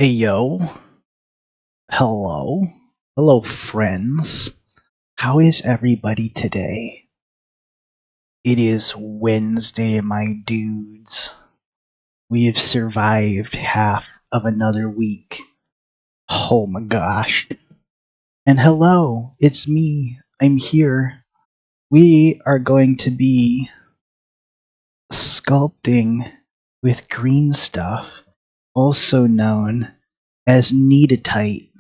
Hey yo, hello, hello friends. How is everybody today? It is Wednesday, my dudes. We have survived half of another week. Oh my gosh. And hello, it's me. I'm here. We are going to be sculpting with green stuff, also known as kneadetite.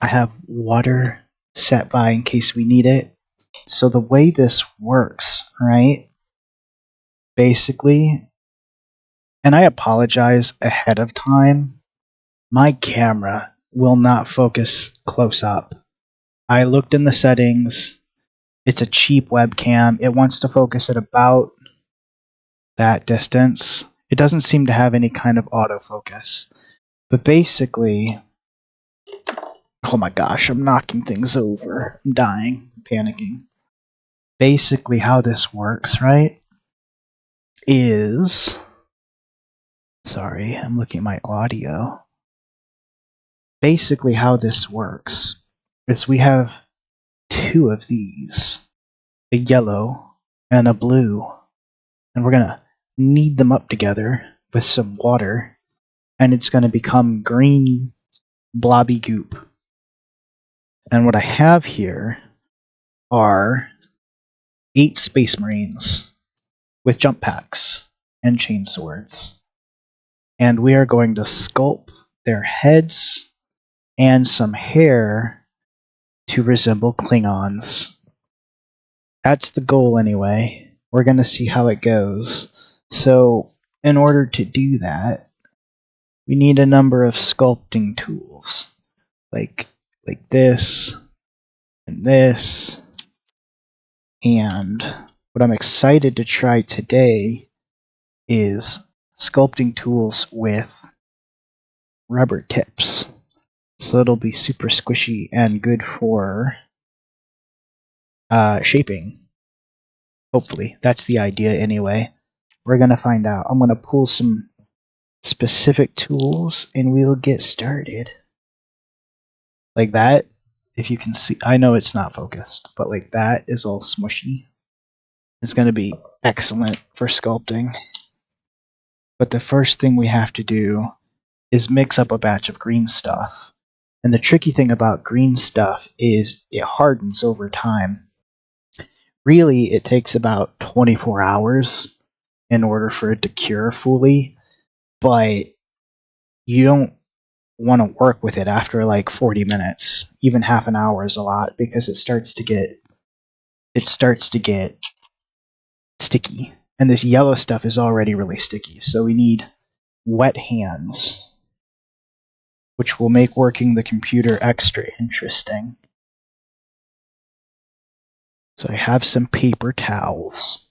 I have water set by in case we need it. So the way this works, right? Basically, and I apologize ahead of time, my camera will not focus close up. I looked in the settings. It's a cheap webcam. It wants to focus at about that distance. It doesn't seem to have any kind of autofocus. But basically, oh my gosh, I'm knocking things over. I'm dying, I'm panicking. Basically, how this works, right, is... Sorry, I'm looking at my audio. Basically, how this works is we have two of these, a yellow and a blue, and we're going to knead them up together with some water, and it's going to become green blobby goop. And what I have here are 8 Space Marines with jump packs and chain swords. And we are going to sculpt their heads and some hair to resemble Klingons. That's the goal anyway. We're going to see how it goes. So, in order to do that, we need a number of sculpting tools. Like this, and this. And what I'm excited to try today is sculpting tools with rubber tips. So it'll be super squishy and good for shaping. Hopefully. That's the idea anyway. We're going to find out. I'm going to pull some specific tools and we'll get started. Like that. If you can see, I know it's not focused, but like that is all smushy. It's going to be excellent for sculpting. But the first thing we have to do is mix up a batch of green stuff. And the tricky thing about green stuff is it hardens over time. Really, it takes about 24 hours in order for it to cure fully, but you don't want to work with it after like 40 minutes. Even half an hour is a lot because it starts to get sticky. And this yellow stuff is already really sticky, so we need wet hands, which will make working the computer extra interesting. So I have some paper towels.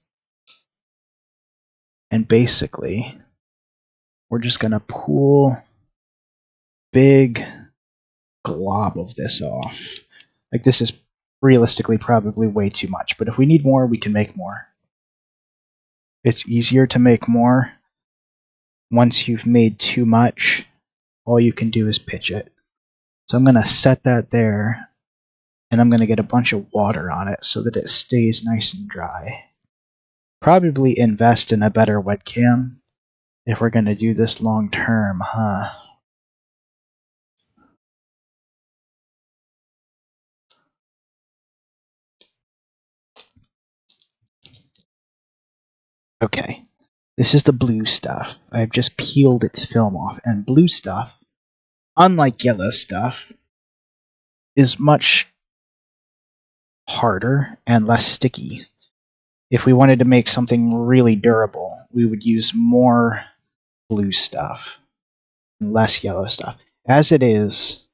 And basically, we're just going to pull big glob of this off. Like, this is realistically probably way too much, but if we need more, we can make more. It's easier to make more. Once you've made too much, all you can do is pitch it. So I'm going to set that there, and I'm going to get a bunch of water on it so that it stays nice and dry. Probably invest in a better webcam if we're going to do this long term, huh? Okay, this is the blue stuff. I've just peeled its film off, and blue stuff, unlike yellow stuff, is much harder and less sticky. If we wanted to make something really durable, we would use more blue stuff and less yellow stuff. As it is,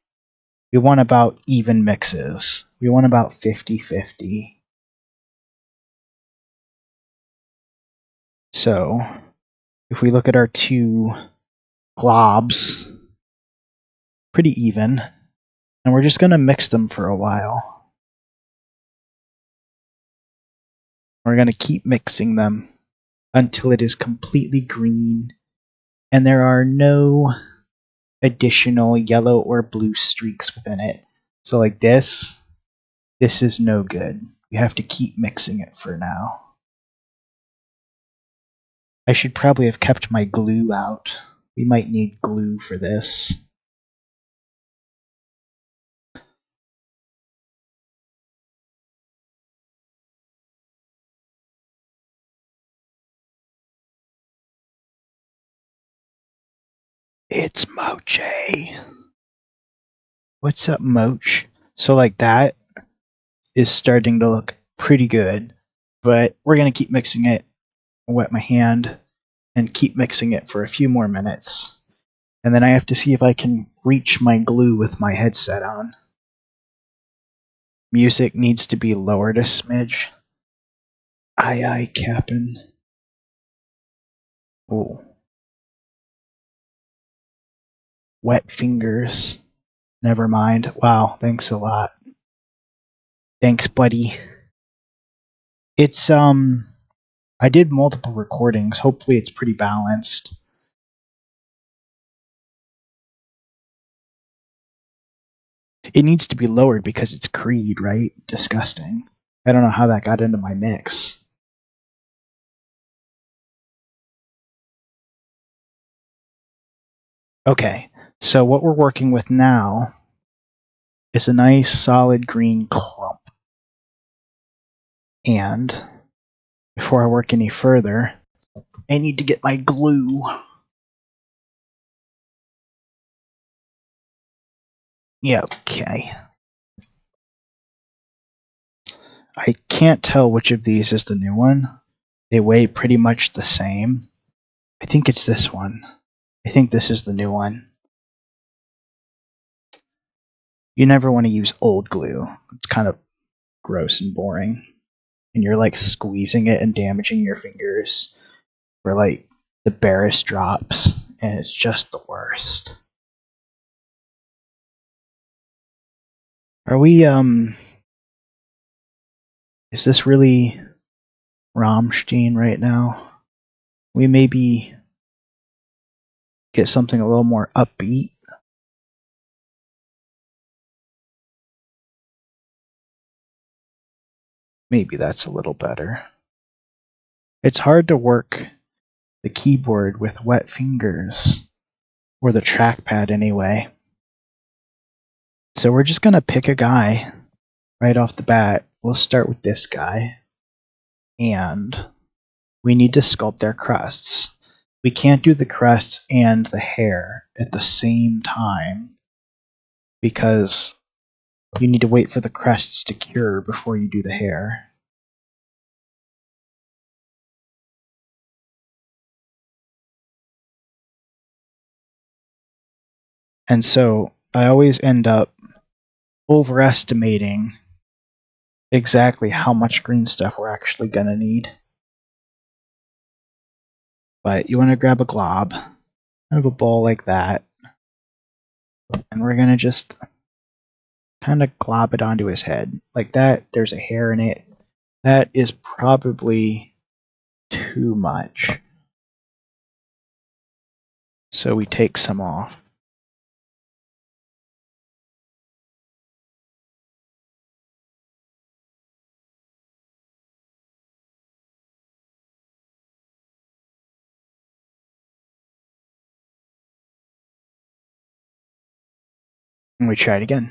we want about even mixes. We want about 50-50. So, if we look at our two globs, pretty even, and we're just going to mix them for a while. We're going to keep mixing them until it is completely green and there are no additional yellow or blue streaks within it. So like this is no good. You have to keep mixing it for now. I should probably have kept my glue out. We might need glue for this. It's Moche. What's up, Moch? So like that is starting to look pretty good, but we're gonna keep mixing it. I'll wet my hand and keep mixing it for a few more minutes. And then I have to see if I can reach my glue with my headset on. Music needs to be lowered a smidge. Aye, Cap'n. Oh. Wet fingers. Never mind. Wow, thanks a lot. Thanks, buddy. It's, I did multiple recordings. Hopefully it's pretty balanced. It needs to be lowered because it's Creed, right? Disgusting. I don't know how that got into my mix. Okay, so what we're working with now is a nice solid green clump. And before I work any further, I need to get my glue. Yeah, okay. I can't tell which of these is the new one. They weigh pretty much the same. I think it's this one. I think this is the new one. You never want to use old glue. It's kind of gross and boring. And you're like squeezing it and damaging your fingers for like the barest drops. And it's just the worst. Are we, is this really Rammstein right now? We maybe get something a little more upbeat. Maybe that's a little better. It's hard to work the keyboard with wet fingers, or the trackpad anyway. So we're just gonna pick a guy right off the bat. We'll start with this guy, and we need to sculpt their crusts. We can't do the crusts and the hair at the same time because you need to wait for the crusts to cure before you do the hair. And so I always end up overestimating exactly how much green stuff we're actually going to need. But you want to grab a glob, kind of a ball like that, and we're going to just kind of glob it onto his head. Like that, there's a hair in it. That is probably too much. So we take some off. And we try it again.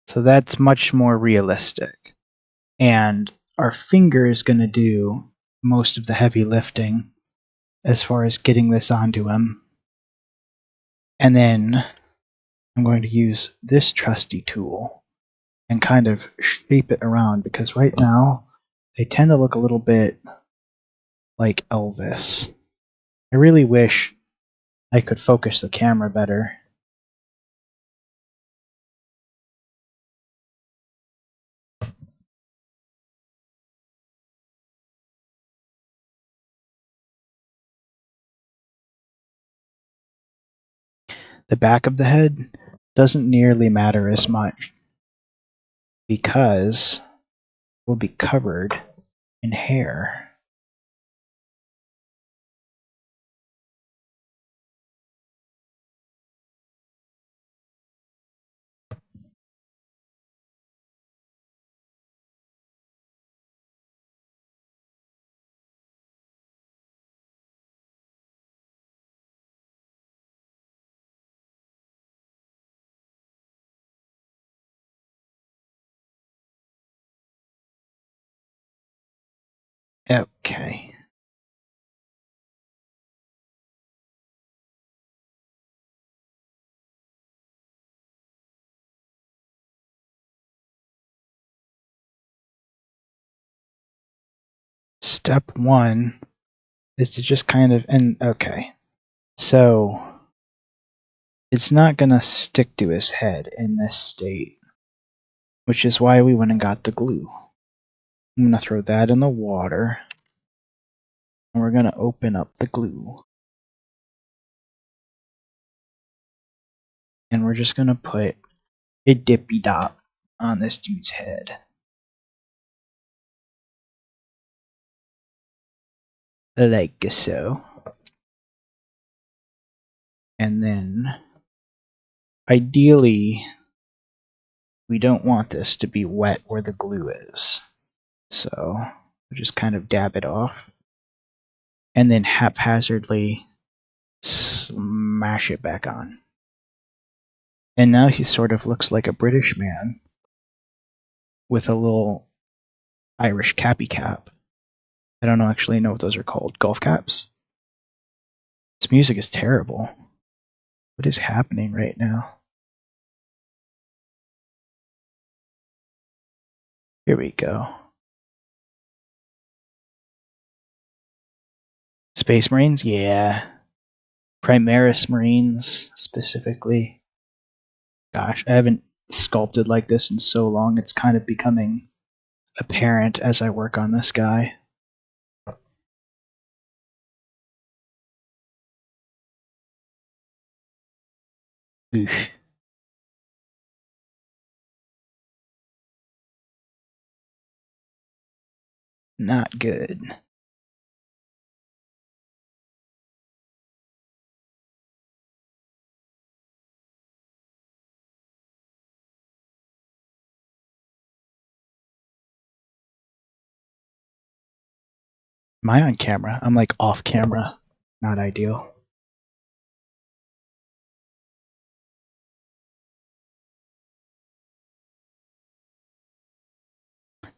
So that's much more realistic. And our finger is going to do most of the heavy lifting as far as getting this onto him. And then I'm going to use this trusty tool and kind of shape it around, because right now they tend to look a little bit like Elvis. I really wish I could focus the camera better. The back of the head doesn't nearly matter as much because we'll be covered in hair. Okay. Step one is to just kind of, and okay. So it's not going to stick to his head in this state, which is why we went and got the glue. I'm going to throw that in the water, and we're going to open up the glue. And we're just going to put a dippy dot on this dude's head. Like so. And then, ideally, we don't want this to be wet where the glue is. So, we'll just kind of dab it off. And then haphazardly smash it back on. And now he sort of looks like a British man with a little Irish cappy cap. I don't actually know what those are called. Golf caps? This music is terrible. What is happening right now? Here we go. Space Marines? Yeah. Primaris Marines, specifically. Gosh, I haven't sculpted like this in so long, it's kind of becoming apparent as I work on this guy. Oof. Not good. Am I on camera? I'm like off camera. Not ideal.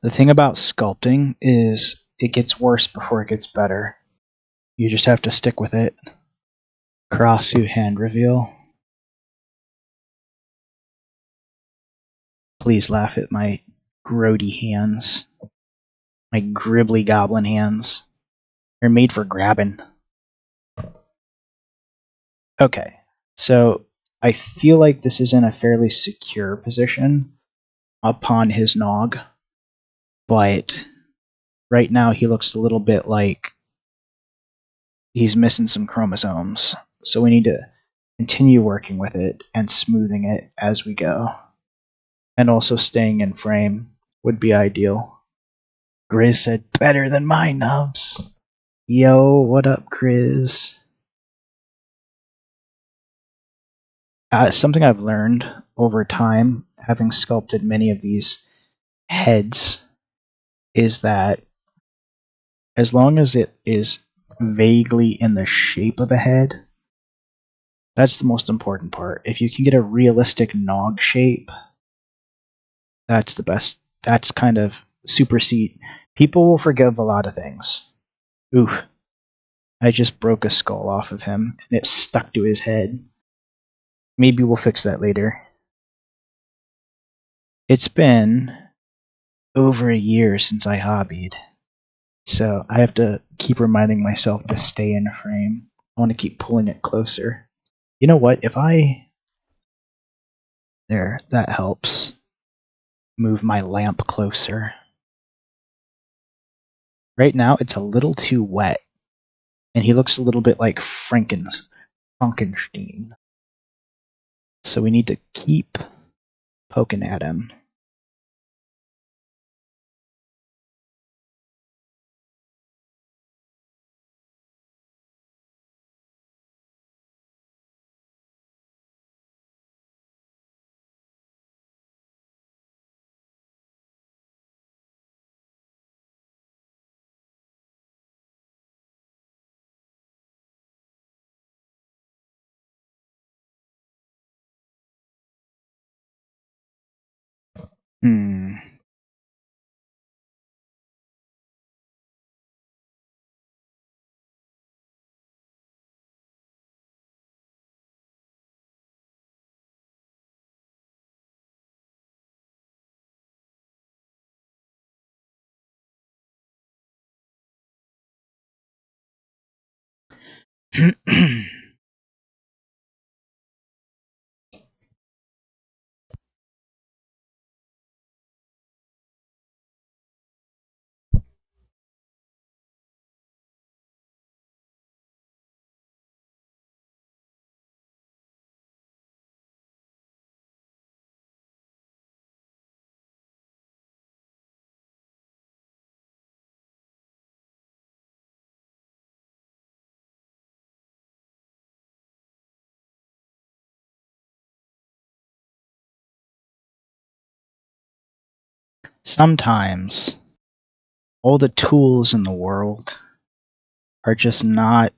The thing about sculpting is it gets worse before it gets better. You just have to stick with it. Cross-suit hand reveal. Please laugh at my grody hands. My gribbly goblin hands. They're made for grabbing. Okay, so I feel like this is in a fairly secure position upon his nog, but right now he looks a little bit like he's missing some chromosomes. So we need to continue working with it and smoothing it as we go. And also staying in frame would be ideal. Grizz said, better than my nubs. Yo, what up, Grizz? Something I've learned over time, having sculpted many of these heads, is that as long as it is vaguely in the shape of a head, that's the most important part. If you can get a realistic nog shape, that's the best. That's kind of supersede. People will forgive a lot of things. Oof. I just broke a skull off of him, and it stuck to his head. Maybe we'll fix that later. It's been over a year since I hobbied, so I have to keep reminding myself to stay in frame. I want to keep pulling it closer. You know what? If I... There, that helps. Move my lamp closer. Right now, it's a little too wet, and he looks a little bit like Frankenstein. So we need to keep poking at him. Hmm. Sometimes all the tools in the world are just not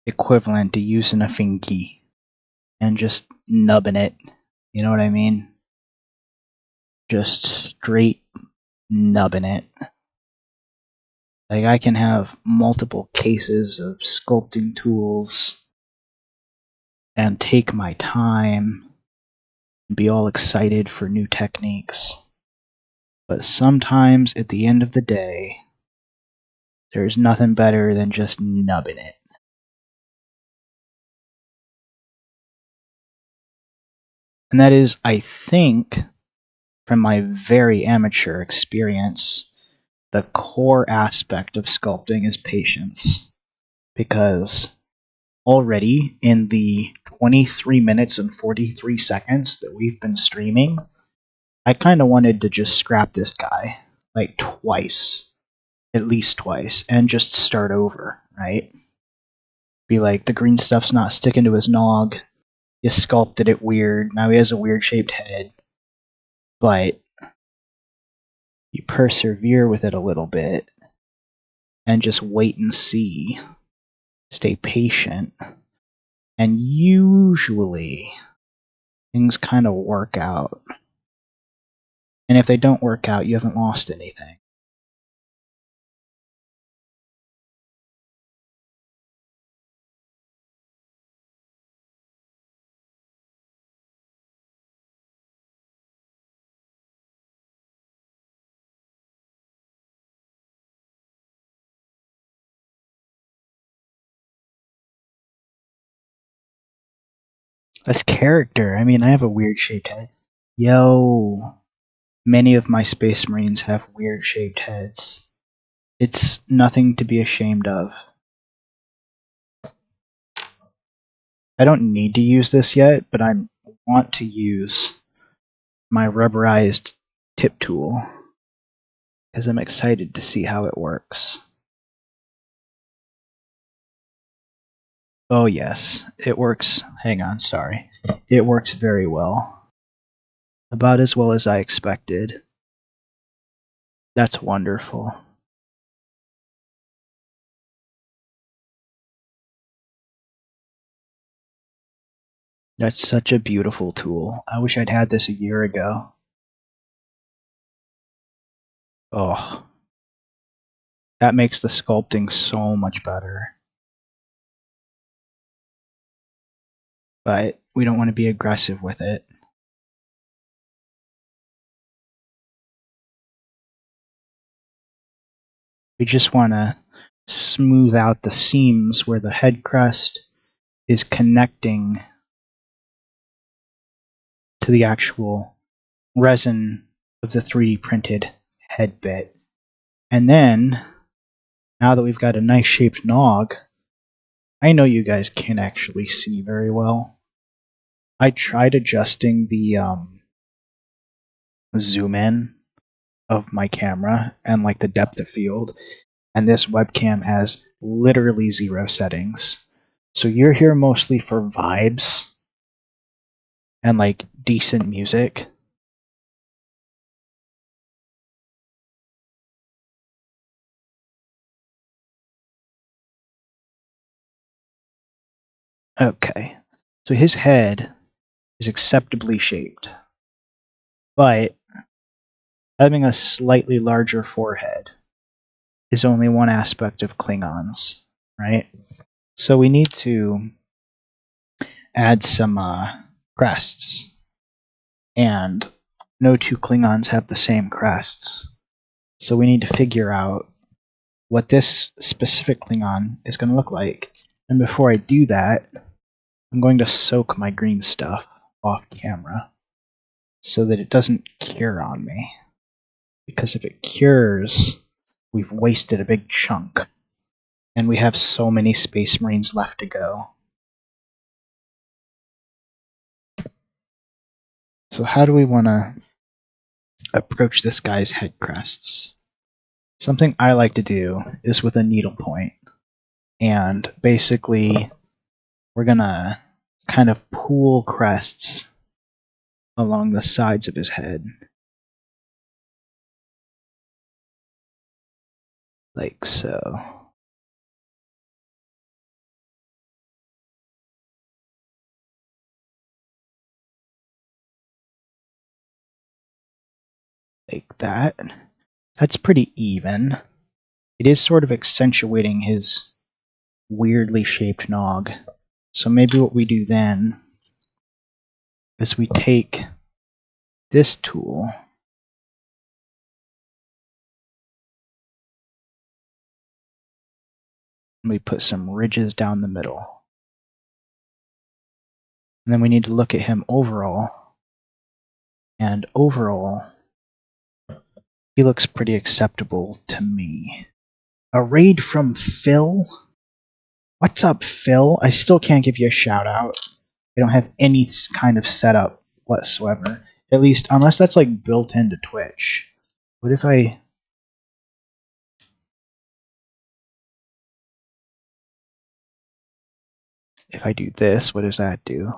equivalent to using a fingy and just nubbing it. You know what I mean? Just straight nubbing it. Like, I can have multiple cases of sculpting tools and take my time and be all excited for new techniques. But sometimes at the end of the day, there's nothing better than just nubbing it. And that is, I think, from my very amateur experience, the core aspect of sculpting is patience. Because already in the 23 minutes and 43 seconds that we've been streaming, I kind of wanted to just scrap this guy, like twice, at least twice, and just start over, right? Be like, the green stuff's not sticking to his nog, you sculpted it weird, now he has a weird shaped head. But you persevere with it a little bit, and just wait and see. Stay patient. And usually, things kind of work out. And if they don't work out, you haven't lost anything. As character, I mean, I have a weird shaped head. Yo, many of my Space Marines have weird shaped heads. It's nothing to be ashamed of. I don't need to use this yet, but I want to use my rubberized tip tool because I'm excited to see how it works. Oh yes, it works. Hang on, sorry. It works very well. About as well as I expected. That's wonderful. That's such a beautiful tool. I wish I'd had this a year ago. Oh, that makes the sculpting so much better. But we don't want to be aggressive with it. We just want to smooth out the seams where the head crest is connecting to the actual resin of the 3D printed head bit. And then, now that we've got a nice shaped nog, I know you guys can't actually see very well. I tried adjusting the zoom in of my camera and like the depth of field, and this webcam has literally 0 settings. So you're here mostly for vibes and like decent music. Okay, so his head is acceptably shaped, but having a slightly larger forehead is only one aspect of Klingons, right? So we need to add some crests, and no two Klingons have the same crests. So we need to figure out what this specific Klingon is going to look like. And before I do that, I'm going to soak my green stuff off camera so that it doesn't cure on me. Because if it cures, we've wasted a big chunk. And we have so many Space Marines left to go. So how do we want to approach this guy's head crests? Something I like to do is with a needle point. And basically, we're going to kind of pool crests along the sides of his head. Like so. Like that. That's pretty even. It is sort of accentuating his weirdly shaped nog. So maybe what we do then is we take this tool and we put some ridges down the middle. And then we need to look at him overall. And overall, he looks pretty acceptable to me. A raid from Phil? What's up, Phil? I still can't give you a shout out. I don't have any kind of setup whatsoever. At least, unless that's like built into Twitch. What if I... If I do this, what does that do?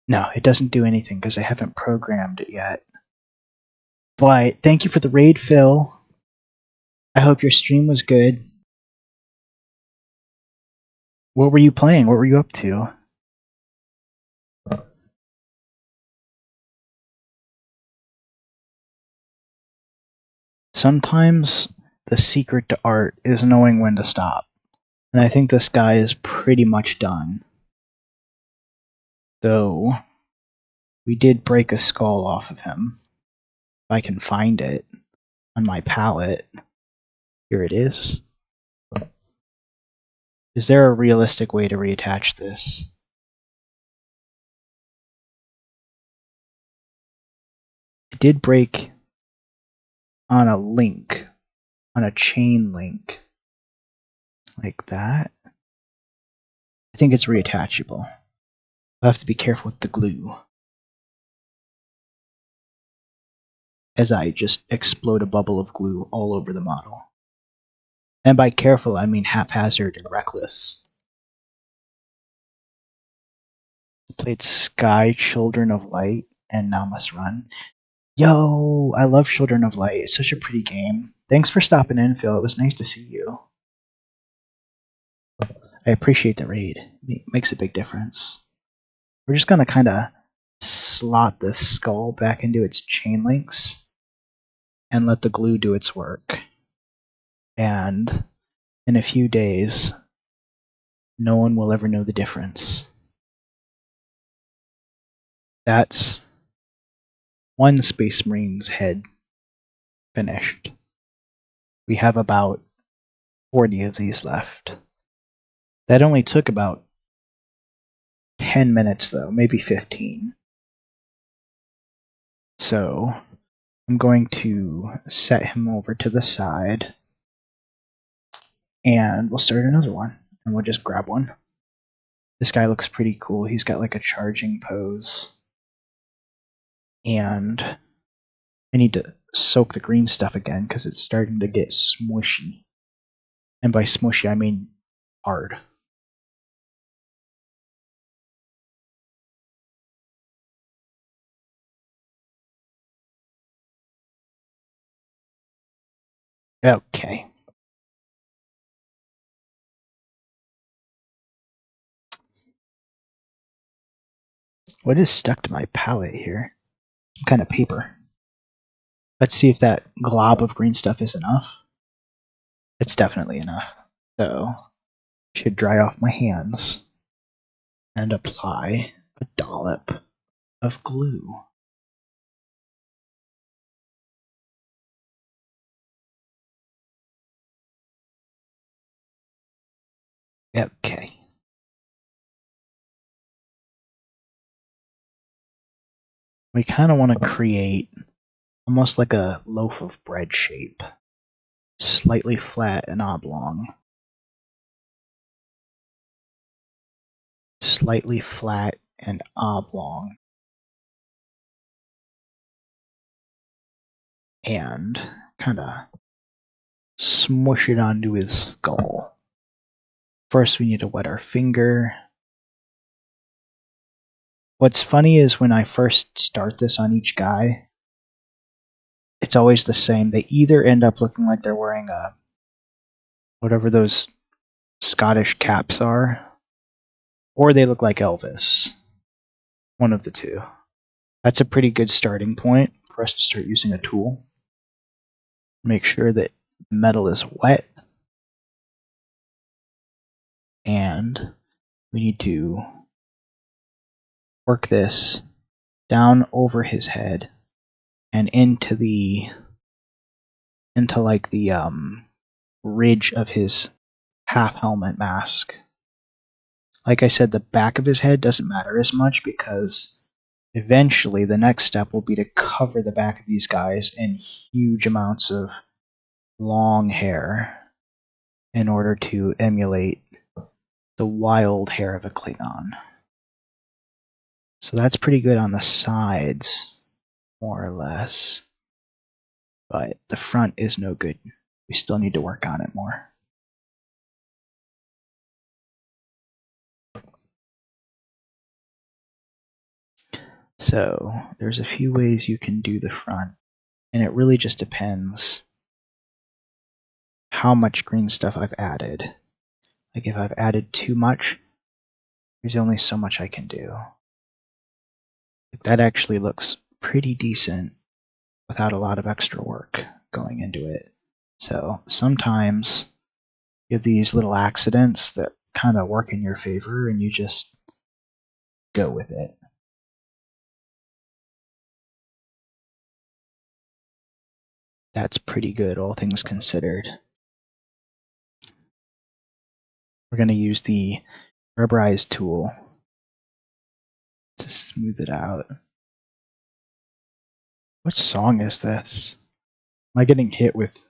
No, it doesn't do anything because I haven't programmed it yet. But thank you for the raid, Phil. I hope your stream was good. What were you playing? What were you up to? Sometimes the secret to art is knowing when to stop. And I think this guy is pretty much done. Though, we did break a skull off of him. If I can find it on my palette. Here it is. Is there a realistic way to reattach this? It did break on a link, on a chain link. Like that. I think it's reattachable. I'll have to be careful with the glue. As I just explode a bubble of glue all over the model. And by careful, I mean haphazard and reckless. Played Sky, Children of Light, and Now Must Run. Yo, I love Children of Light. It's such a pretty game. Thanks for stopping in, Phil. It was nice to see you. I appreciate the raid. It makes a big difference. We're just gonna kind of slot this skull back into its chain links and let the glue do its work. And in a few days, no one will ever know the difference. That's one Space Marine's head finished. We have about 40 of these left. That only took about 10 minutes, though, maybe 15. So I'm going to set him over to the side, and we'll start another one, and we'll just grab one. This guy looks pretty cool. He's got like a charging pose. And I need to soak the green stuff again because it's starting to get smushy. And by smushy, I mean hard. Okay. What is stuck to my palette here? Some kind of paper. Let's see if that glob of green stuff is enough. It's definitely enough. So, should dry off my hands and apply a dollop of glue. Okay. We kind of want to create almost like a loaf of bread shape, slightly flat and oblong. Slightly flat and oblong. And kind of smush it onto his skull. First, we need to wet our finger. What's funny is when I first start this on each guy, it's always the same. They either end up looking like they're wearing a whatever those Scottish caps are, or they look like Elvis. One of the two. That's a pretty good starting point for us to start using a tool. Make sure that metal is wet. And we need to work this down over his head and into like the ridge of his half helmet mask. Like I said, the back of his head doesn't matter as much because eventually the next step will be to cover the back of these guys in huge amounts of long hair in order to emulate the wild hair of a Klingon. So that's pretty good on the sides, more or less. But the front is no good. We still need to work on it more. So there's a few ways you can do the front, and it really just depends how much green stuff I've added. Like if I've added too much, there's only so much I can do. That actually looks pretty decent without a lot of extra work going into it. So sometimes you have these little accidents that kind of work in your favor and you just go with it. That's pretty good, all things considered. We're going to use the rubberize tool to smooth it out. What song is this? Am I getting hit with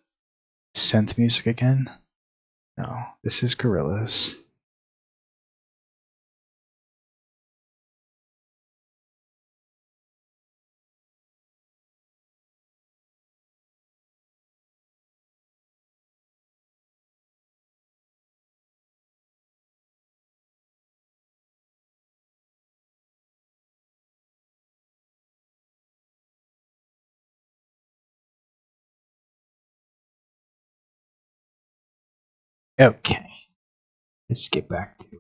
synth music again? No, this is Gorillaz. Okay, let's get back to it.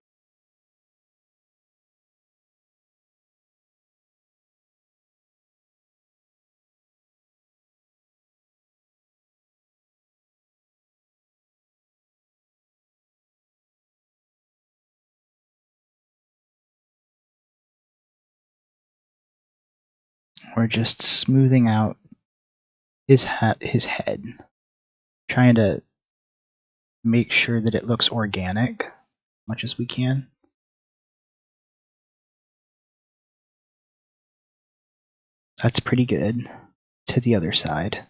We're just smoothing out his head, trying to make sure that it looks organic as much as we can. That's pretty good. To the other side.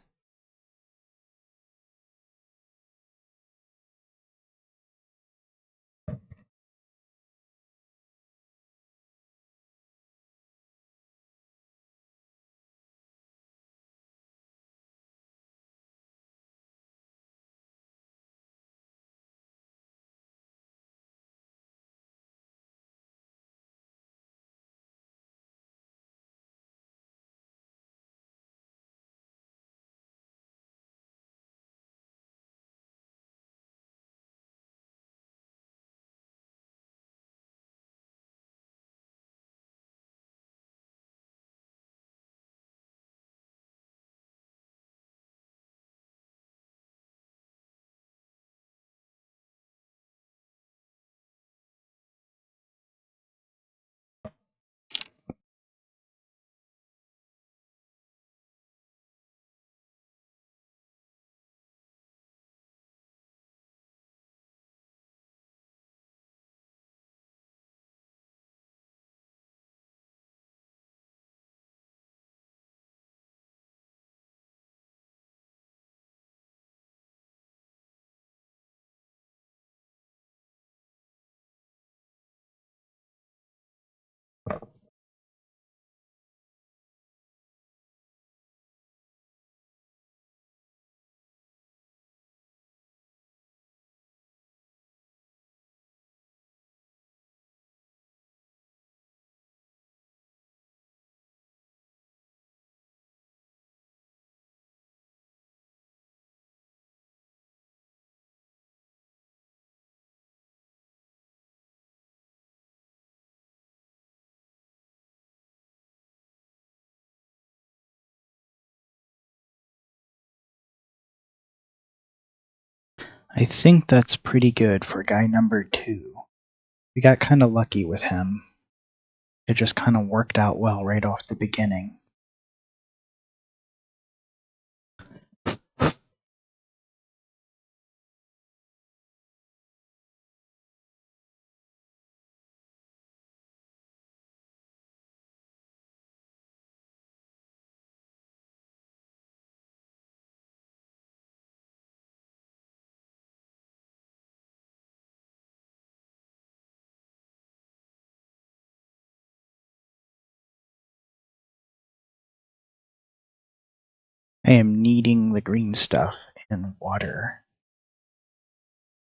I think that's pretty good for guy number 2. We got kind of lucky with him. It just kind of worked out well right off the beginning. I am kneading the green stuff in water.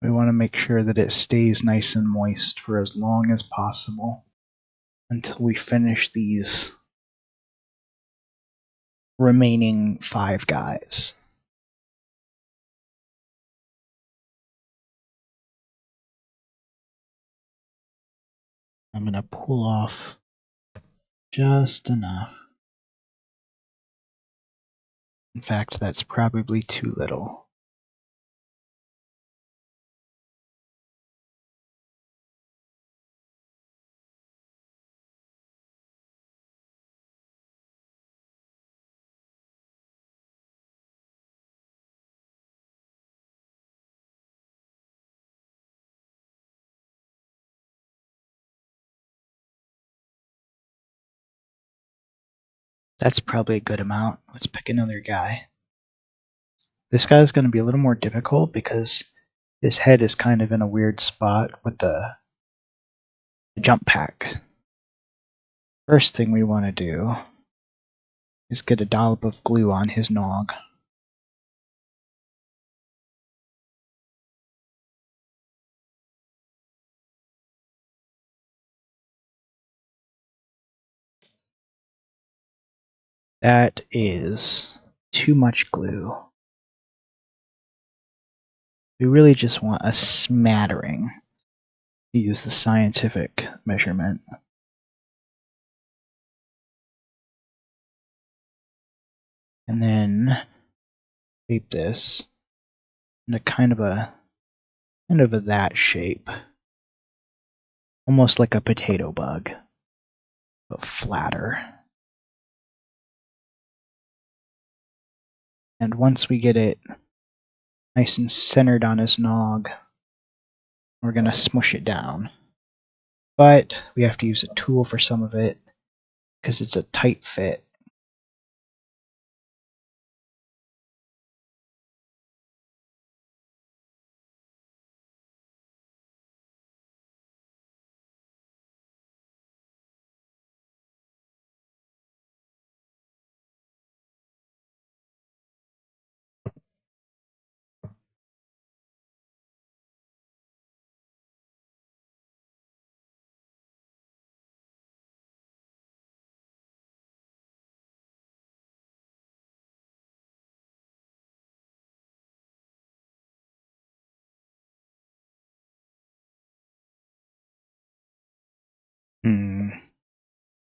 We want to make sure that it stays nice and moist for as long as possible until we finish these remaining 5 guys. I'm going to pull off just enough. In fact, that's probably too little. That's probably a good amount. Let's pick another guy. This guy's going to be a little more difficult because his head is kind of in a weird spot with the jump pack. First thing we want to do is get a dollop of glue on his nog. That is too much glue. We really just want a smattering to use the scientific measurement. And then shape this into kind of a that shape. Almost like a potato bug, but flatter. And once we get it nice and centered on his nog, we're going to smush it down. But we have to use a tool for some of it because it's a tight fit.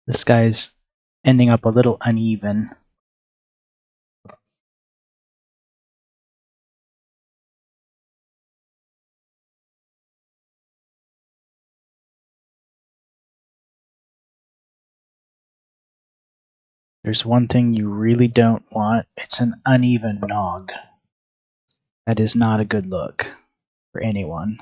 This guy's ending up a little uneven. There's one thing you really don't want. It's an uneven nog. That is not a good look for anyone.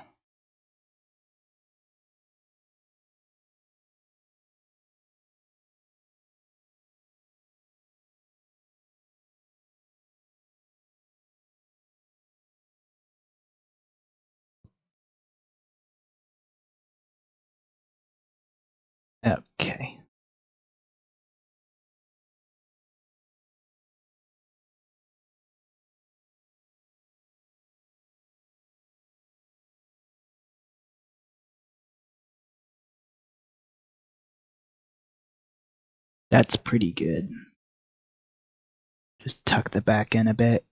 Okay. That's pretty good. Just tuck the back in a bit.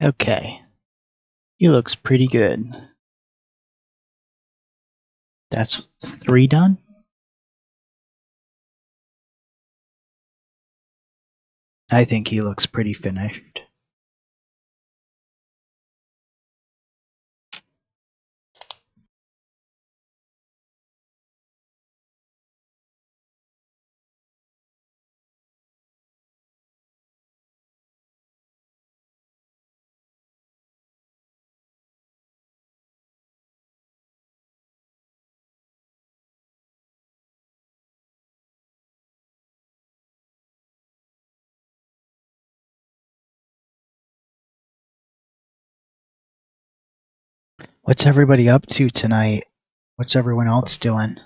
Okay. He looks pretty good. That's 3 done? I think he looks pretty finished. What's everybody up to tonight? What's everyone else doing?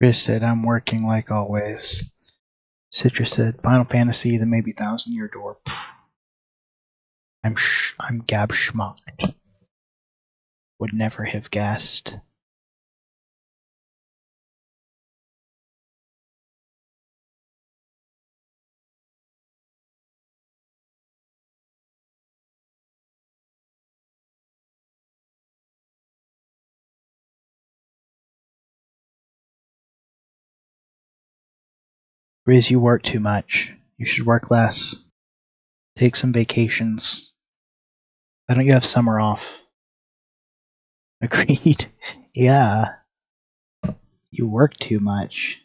Chris said, I'm working like always. Citrus said, Final Fantasy, then maybe Thousand Year Door. Pfft. I'm Gab schmucked. Would never have guessed. Riz, you work too much. You should work less. Take some vacations. Why don't you have summer off? Agreed. Yeah, you work too much.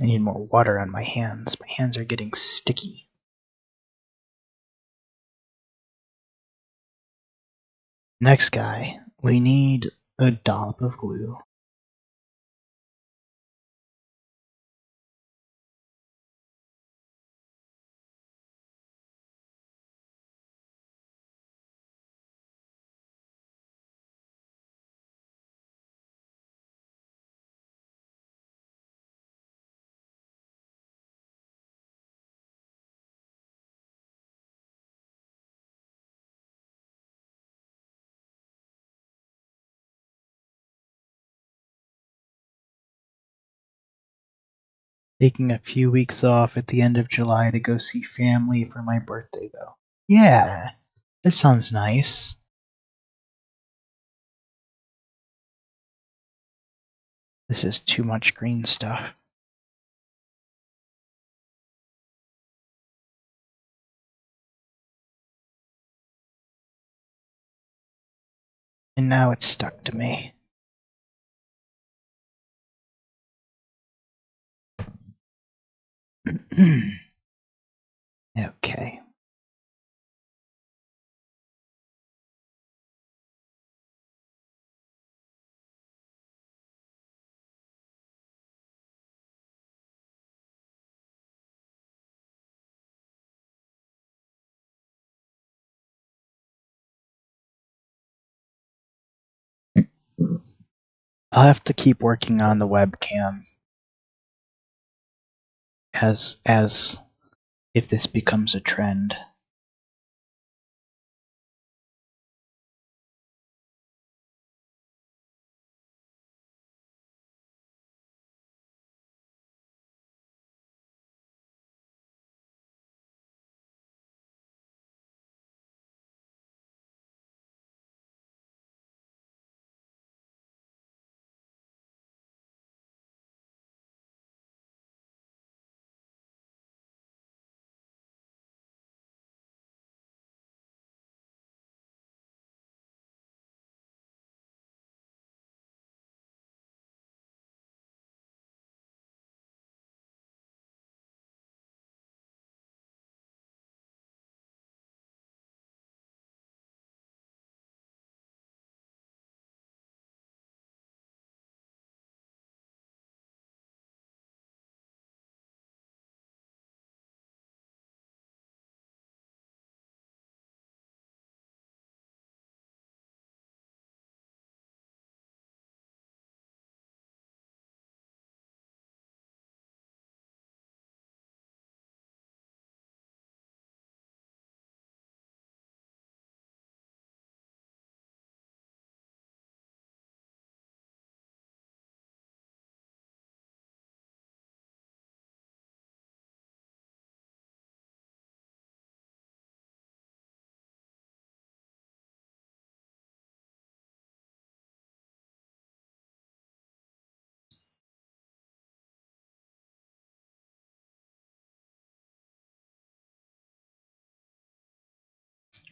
I need more water on my hands. My hands are getting sticky. Next guy, we need a dollop of glue. Taking a few weeks off at the end of July to go see family for my birthday, though. Yeah, that sounds nice. This is too much green stuff. And now it's stuck to me. Okay. I'll have to keep working on the webcam as if this becomes a trend.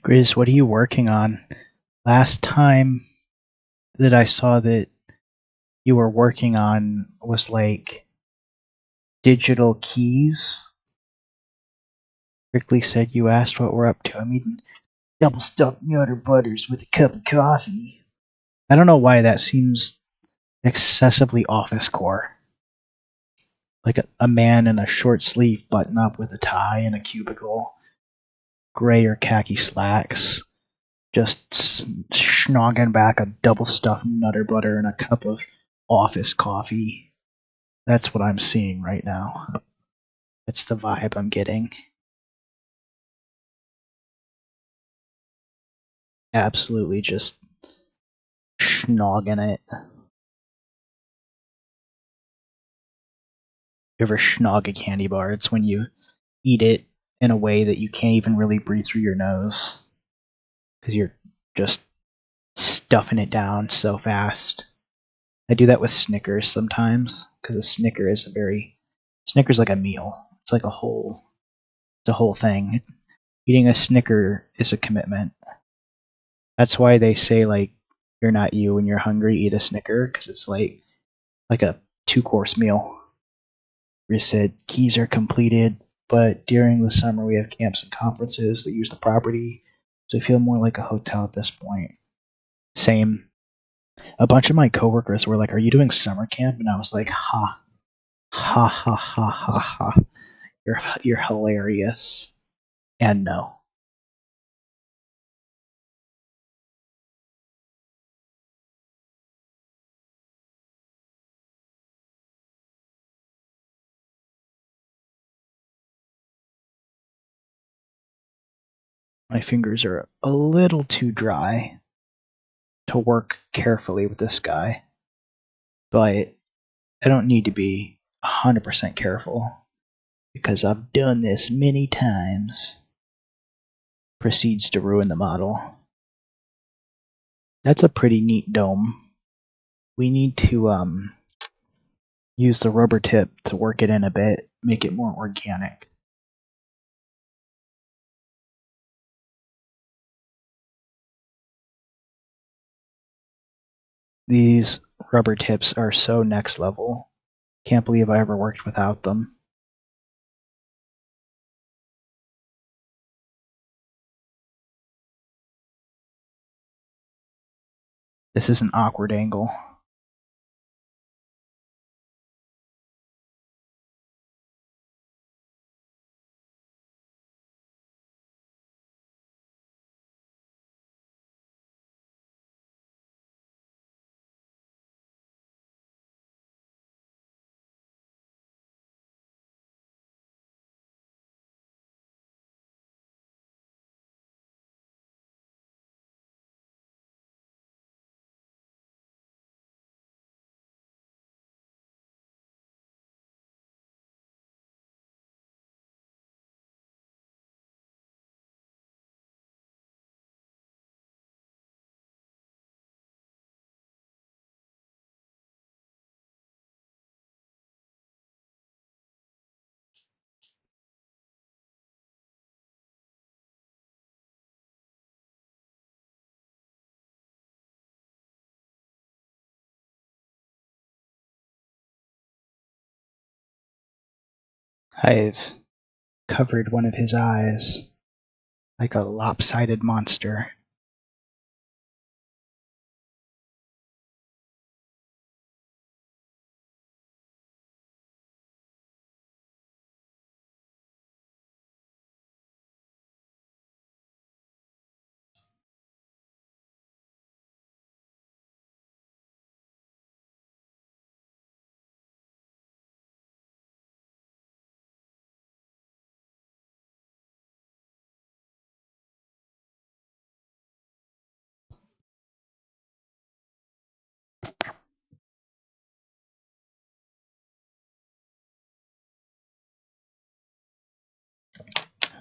Grizz, what are you working on? Last time that I saw that you were working on was like digital keys. Ripley said you asked what we're up to. I'm eating double stuffed Nutter Butters with a cup of coffee. I don't know why that seems excessively office core. Like a man in a short sleeve button up with a tie in a cubicle, gray or khaki slacks, just snogging back a double stuffed Nutter Butter and a cup of office coffee. That's what I'm seeing right now. That's the vibe I'm getting. absolutely just schnogging it. You ever schnog a candy bar? It's when you eat it in a way that you can't even really breathe through your nose because you're just stuffing it down so fast. I do that with Snickers sometimes because a Snickers like a meal. It's like it's a whole thing. Eating a Snicker is a commitment. That's why they say like you're not you when you're hungry. Eat a Snicker because it's like a 2-course meal. Chris said keys are completed, but during the summer we have camps and conferences that use the property, so I feel more like a hotel at this point. Same. A bunch of my coworkers were like, "Are you doing summer camp?" And I was like, "Ha, ha, ha, ha, ha, ha. You're hilarious." And no, my fingers are a little too dry to work carefully with this guy, but I don't need to be 100% careful because I've done this many times. Proceeds to ruin the model. That's a pretty neat dome. We need to use the rubber tip to work it in a bit, make it more organic. These rubber tips are so next level. Can't believe I ever worked without them. This is an awkward angle. I've covered one of his eyes like a lopsided monster.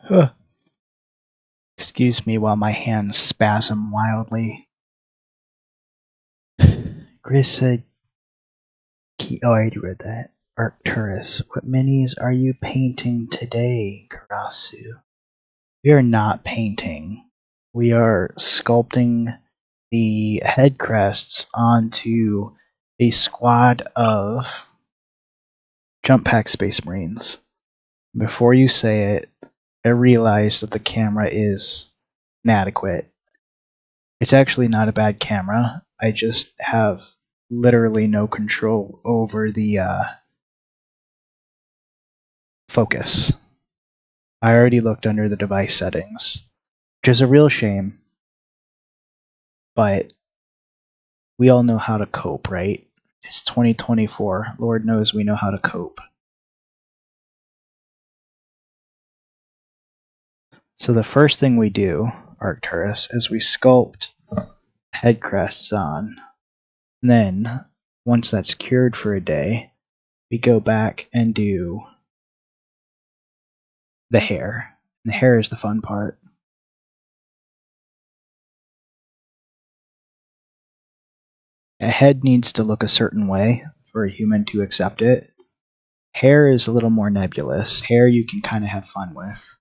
Huh. Excuse me while my hands spasm wildly. Chris said, oh, I already read that. Arcturus, what minis are you painting today, Karasu? We are not painting. We are sculpting the head crests onto a squad of jump pack space marines. Before you say it, I realize that the camera is inadequate. It's actually not a bad camera. I just have literally no control over the focus. I already looked under the device settings, which is a real shame, but we all know how to cope, right? It's 2024. Lord knows we know how to cope. So the first thing we do Arcturus is we sculpt head crests on. And then, once that's cured for a day, we go back and do the hair. And the hair is the fun part. A head needs to look a certain way for a human to accept it. Hair is a little more nebulous. Hair you can kind of have fun with.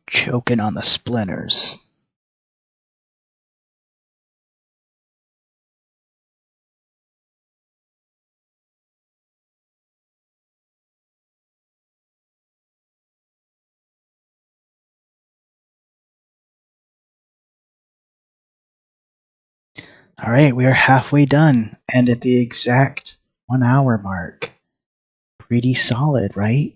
Choking on the splinters. Alright, we are halfway done, and at the exact 1 hour mark. Pretty solid, right?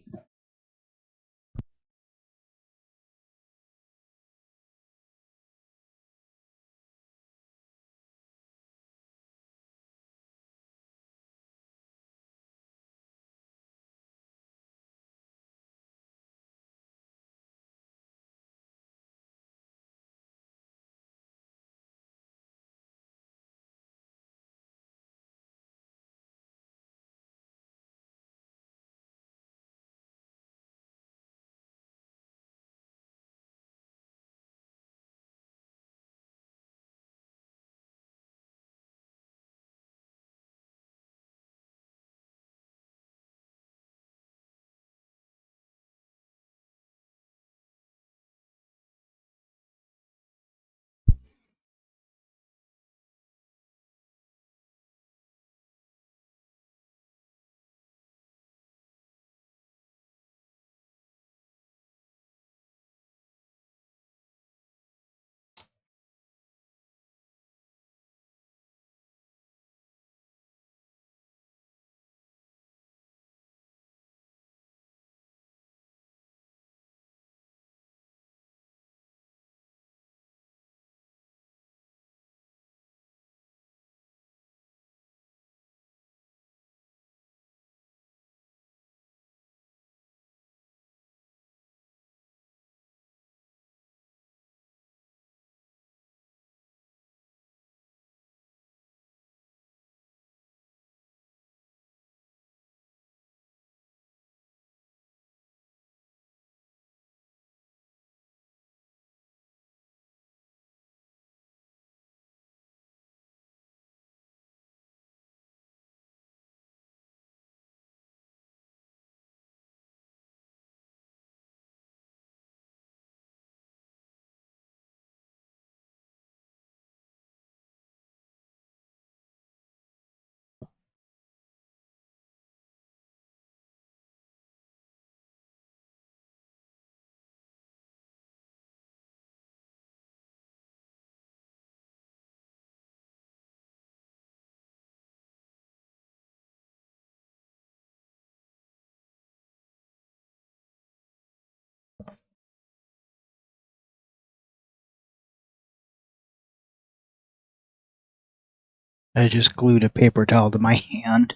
I just glued a paper towel to my hand.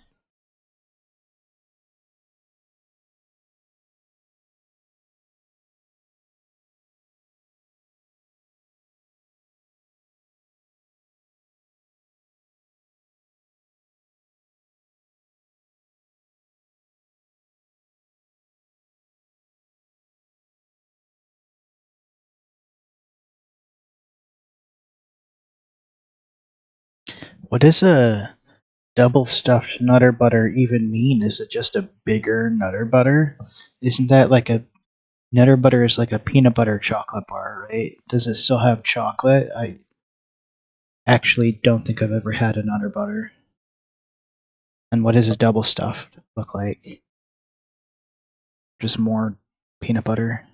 What does a double stuffed Nutter Butter even mean? Is it just a bigger Nutter Butter? Isn't that like a Nutter Butter is like a peanut butter chocolate bar, right? Does it still have chocolate? actually don't think I've ever had a Nutter Butter. And what does a double stuffed look like? Just more peanut butter.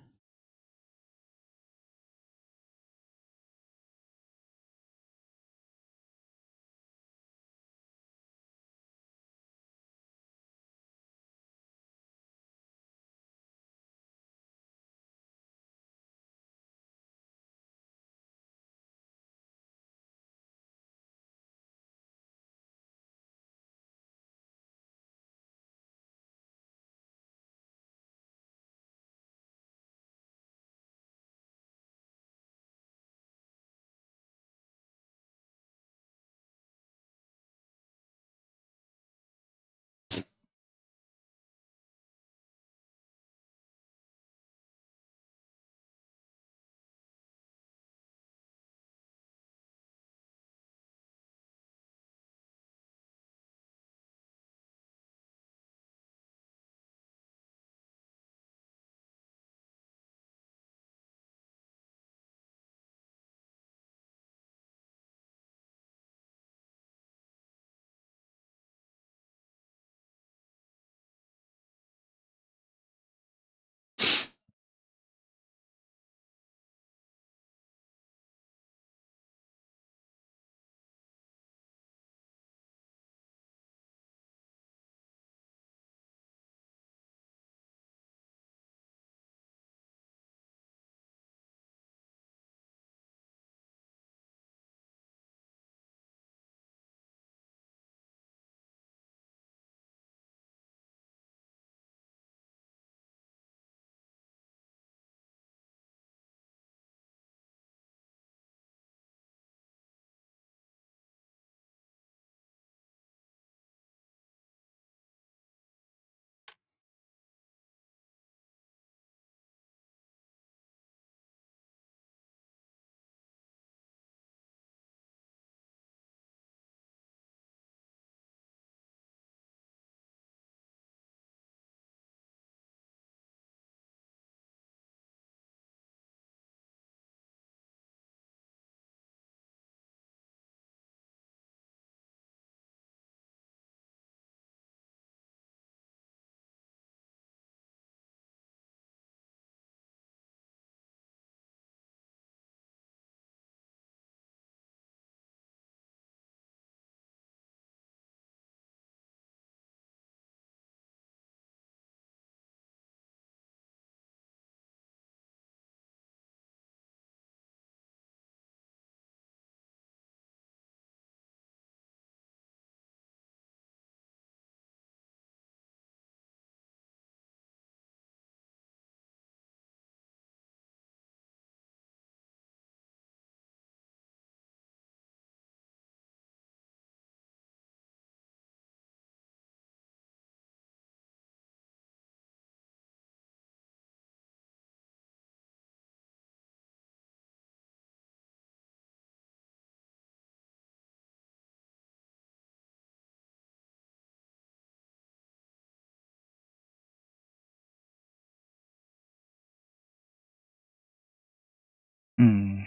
Hmm.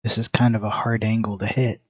This is kind of a hard angle to hit.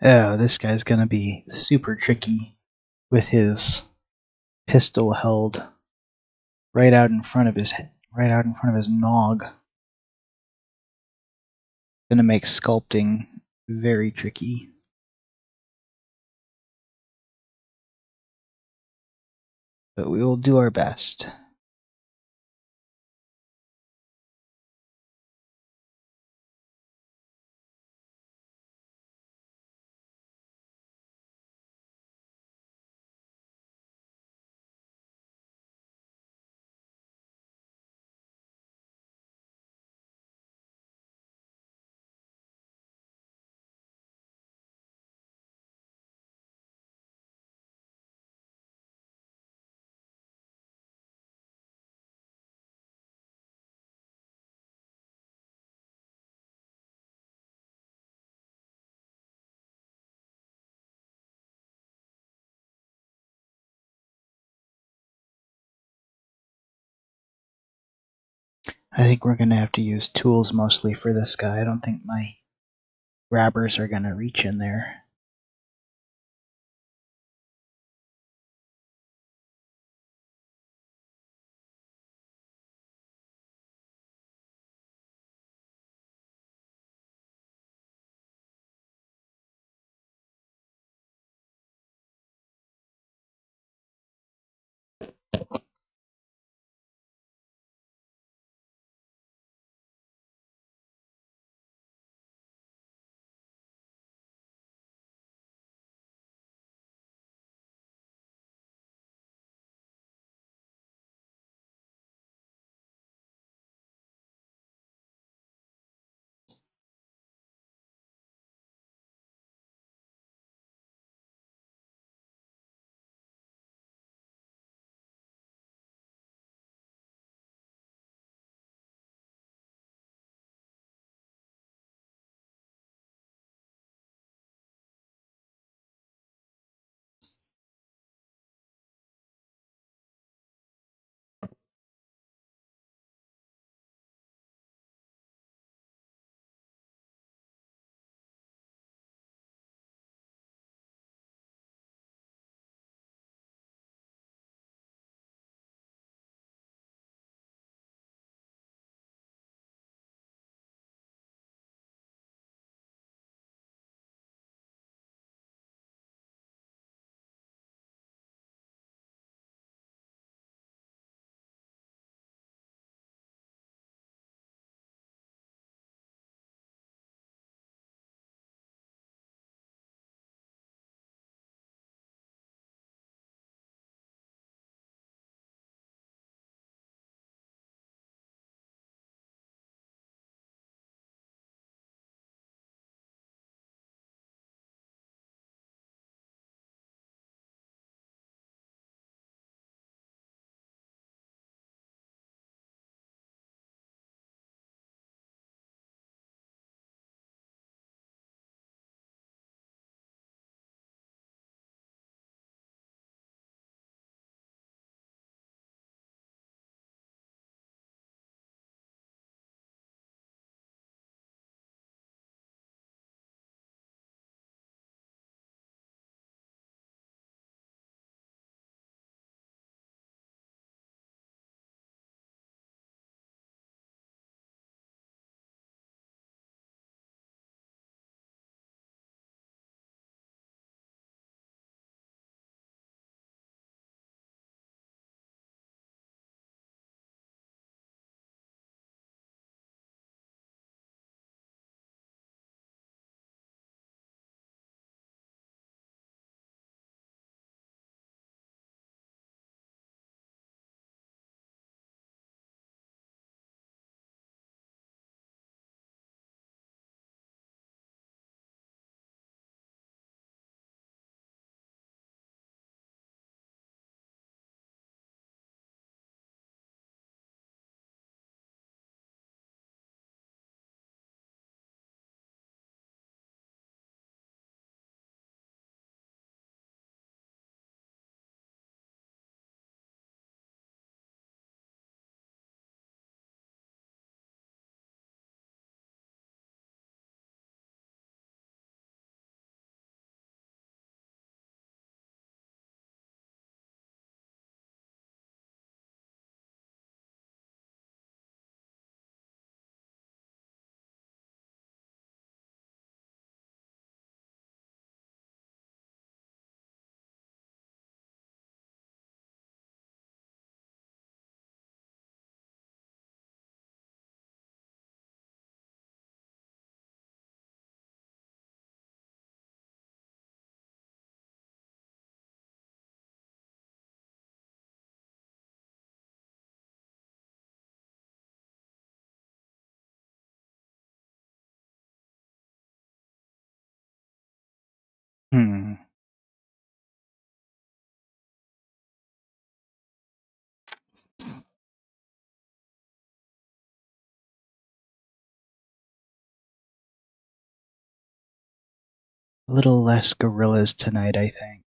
Oh, this guy's gonna be super tricky with his pistol held right out in front of his nog. Gonna make sculpting very tricky. But we will do our best. I think we're gonna have to use tools mostly for this guy. I don't think my grabbers are gonna reach in there. A little less gorillas tonight, I think.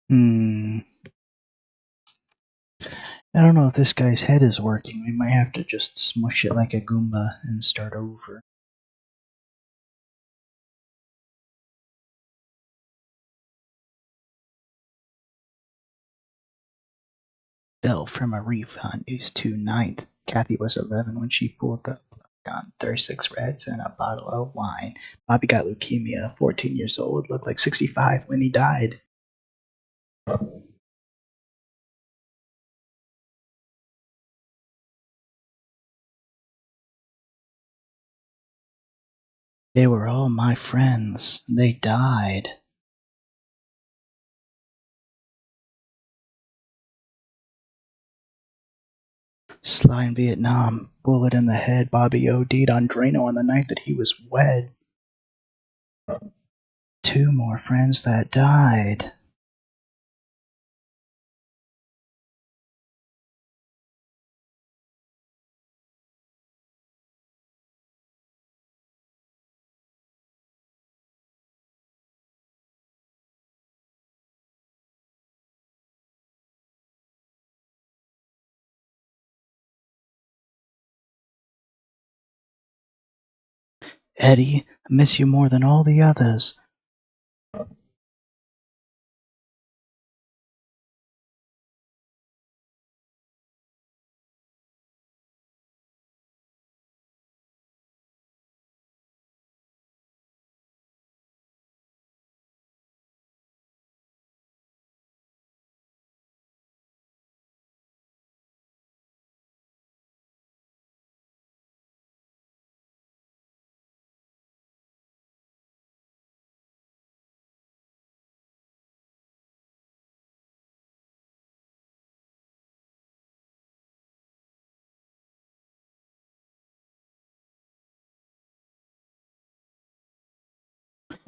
Hmm. I don't know if this guy's head is working. We might have to just smush it like a Goomba and start over. Bill from a reef hunt is 2/9. Kathy was 11 when she pulled the plug on 36 Reds and a bottle of wine. Bobby got leukemia, 14 years old, looked like 65 when he died. They were all my friends. They died. Sly in Vietnam, bullet in the head. Bobby OD'd on Drano on the night that he was wed. Two more friends that died. Eddie, I miss you more than all the others.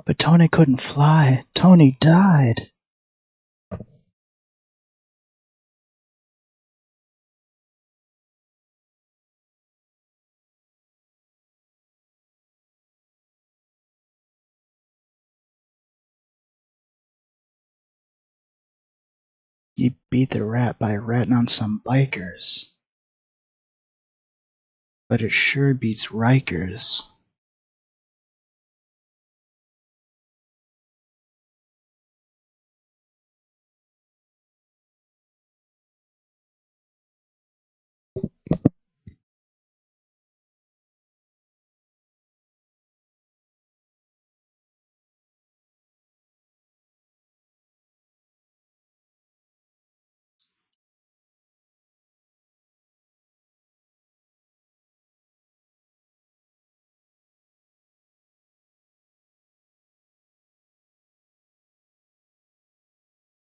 But Tony couldn't fly. Tony died. You beat the rat by ratting on some bikers. But it sure beats Rikers.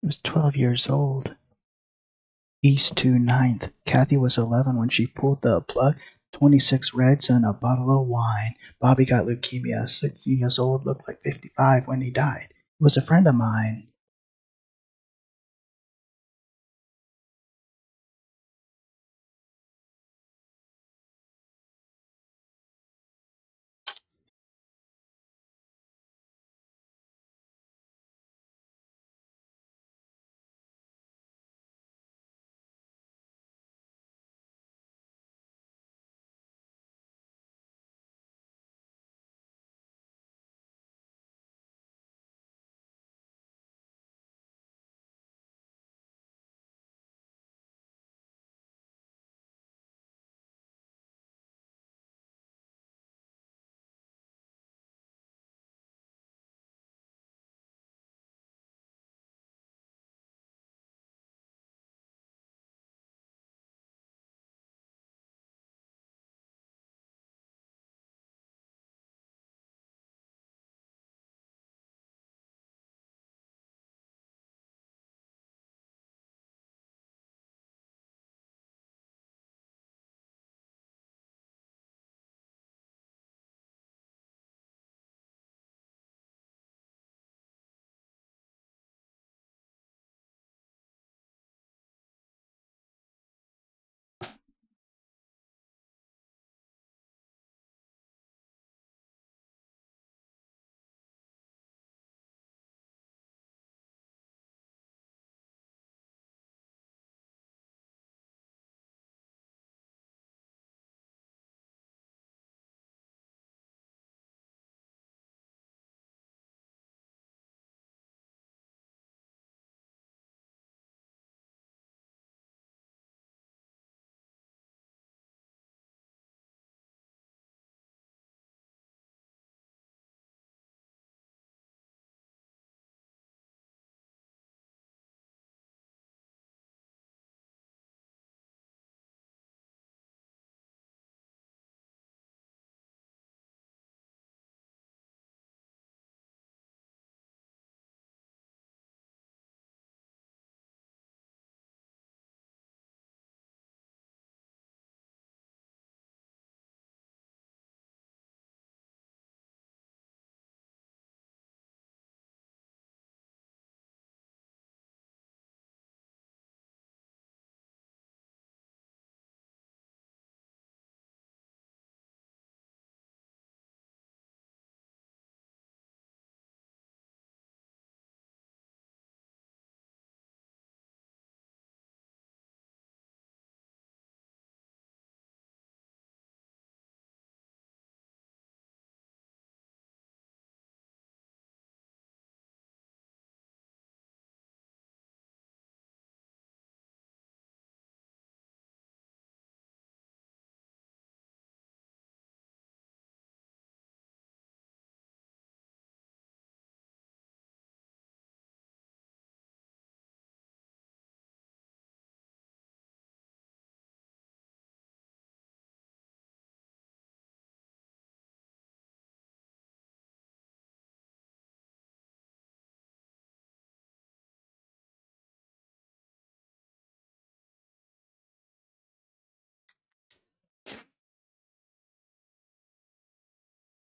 I was 12 years old. East to Ninth. Kathy was 11 when she pulled the plug. 26 Reds and a bottle of wine. Bobby got leukemia. 16 years old, looked like 55 when he died. He was a friend of mine.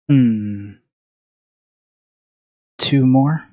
Hmm. Two more?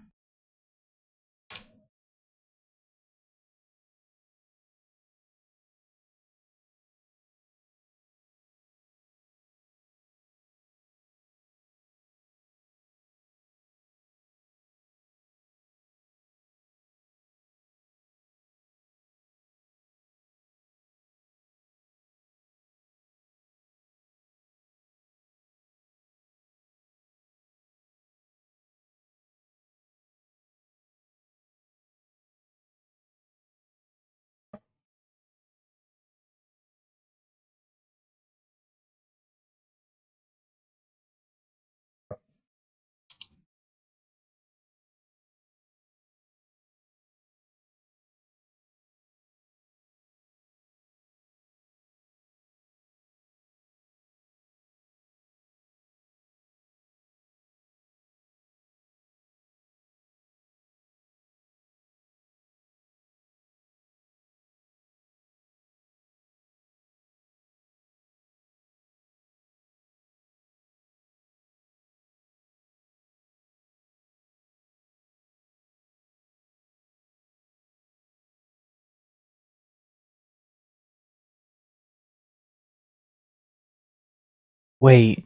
Wait,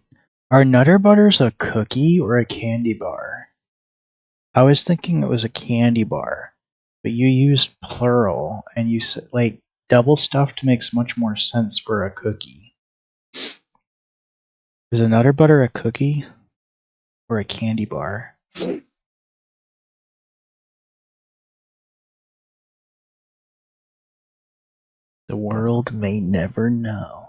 are Nutter Butters a cookie or a candy bar? I was thinking it was a candy bar, but you used plural and you said like double stuffed makes much more sense for a cookie. Is a Nutter Butter a cookie or a candy bar? The world may never know.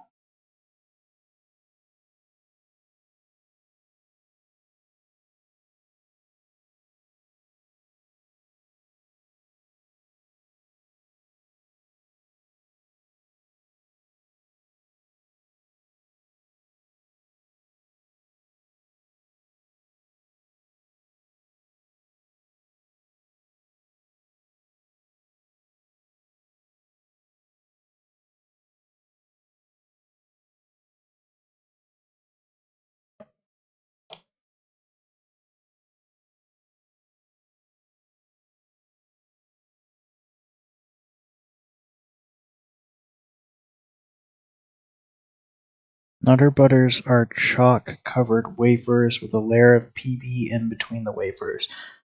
Nutter Butters are chalk covered wafers with a layer of PB in between the wafers.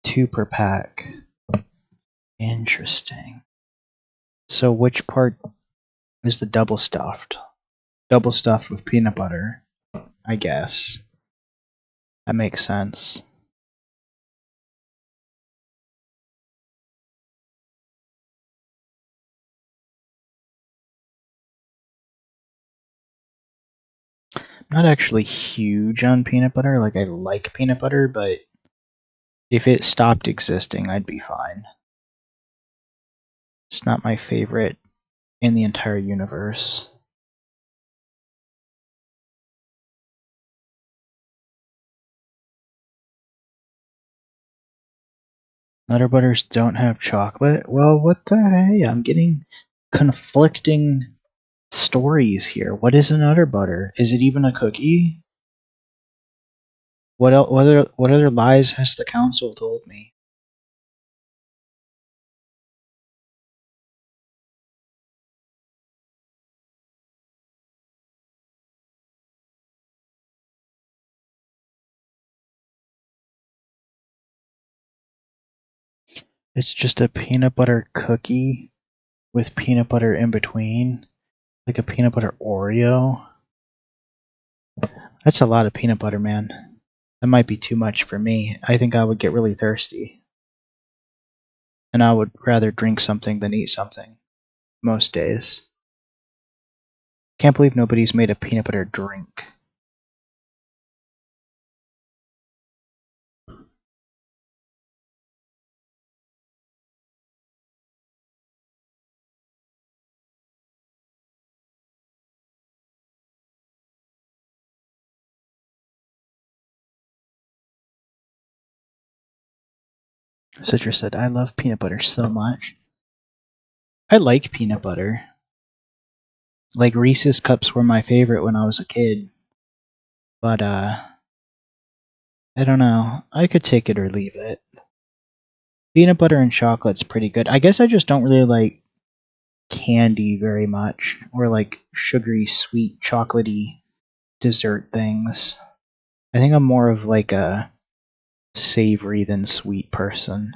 2 per pack. Interesting. So which part is the double stuffed? Double stuffed with peanut butter, I guess. That makes sense. I'm not actually huge on peanut butter. Like, I like peanut butter, but if it stopped existing, I'd be fine. It's not my favorite in the entire universe. Nutter Butters don't have chocolate? Well, what the hey? I'm getting conflicting stories here. What is a Nutter Butter? Is it even a cookie? What other lies has the council told me? It's just a peanut butter cookie with peanut butter in between, like a peanut butter Oreo. That's a lot of peanut butter, man. That might be too much for me. I think I would get really thirsty. And I would rather drink something than eat something most days. Can't believe nobody's made a peanut butter drink. Citrus said, I love peanut butter so much. I like peanut butter. Like, Reese's Cups were my favorite when I was a kid. But, I don't know. I could take it or leave it. Peanut butter and chocolate's pretty good. I guess I just don't really like candy very much. Or like sugary, sweet, chocolatey dessert things. I think I'm more of like a savory than sweet person.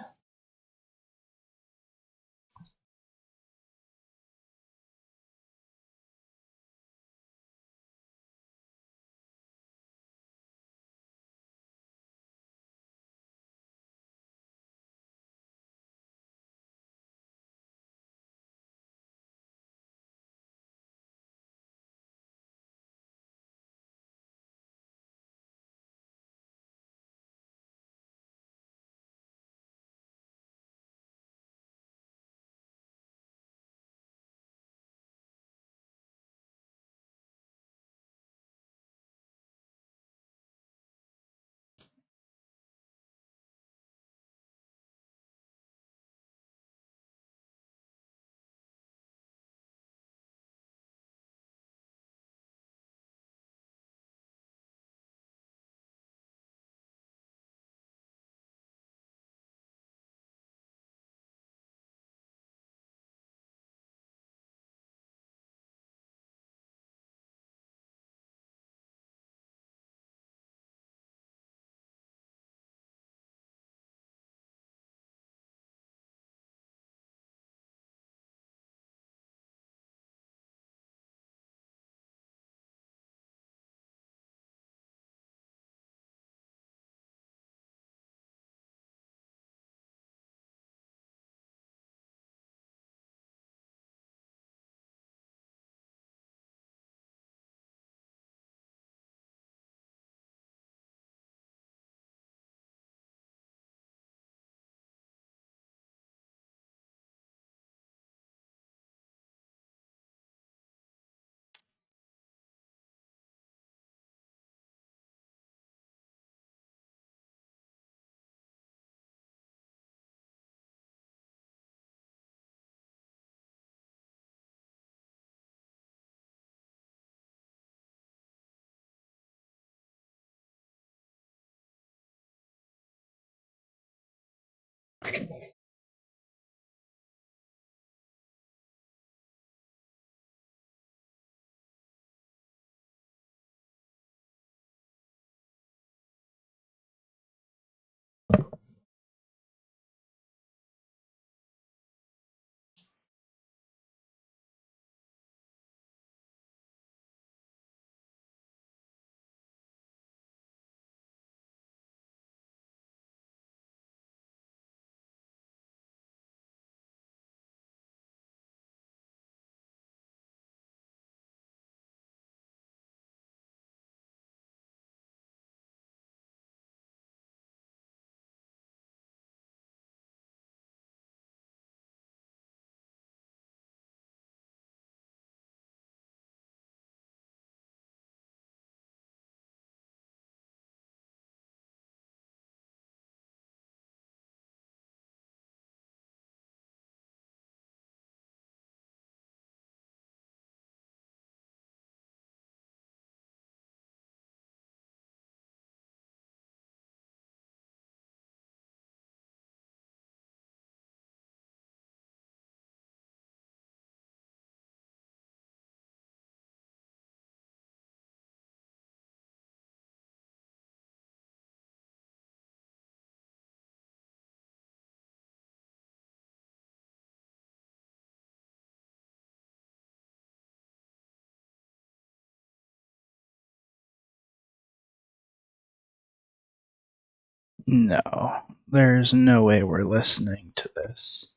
No, there's no way we're listening to this.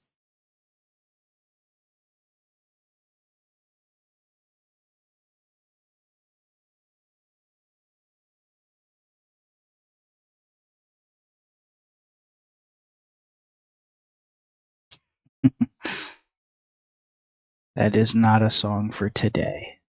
That is not a song for today.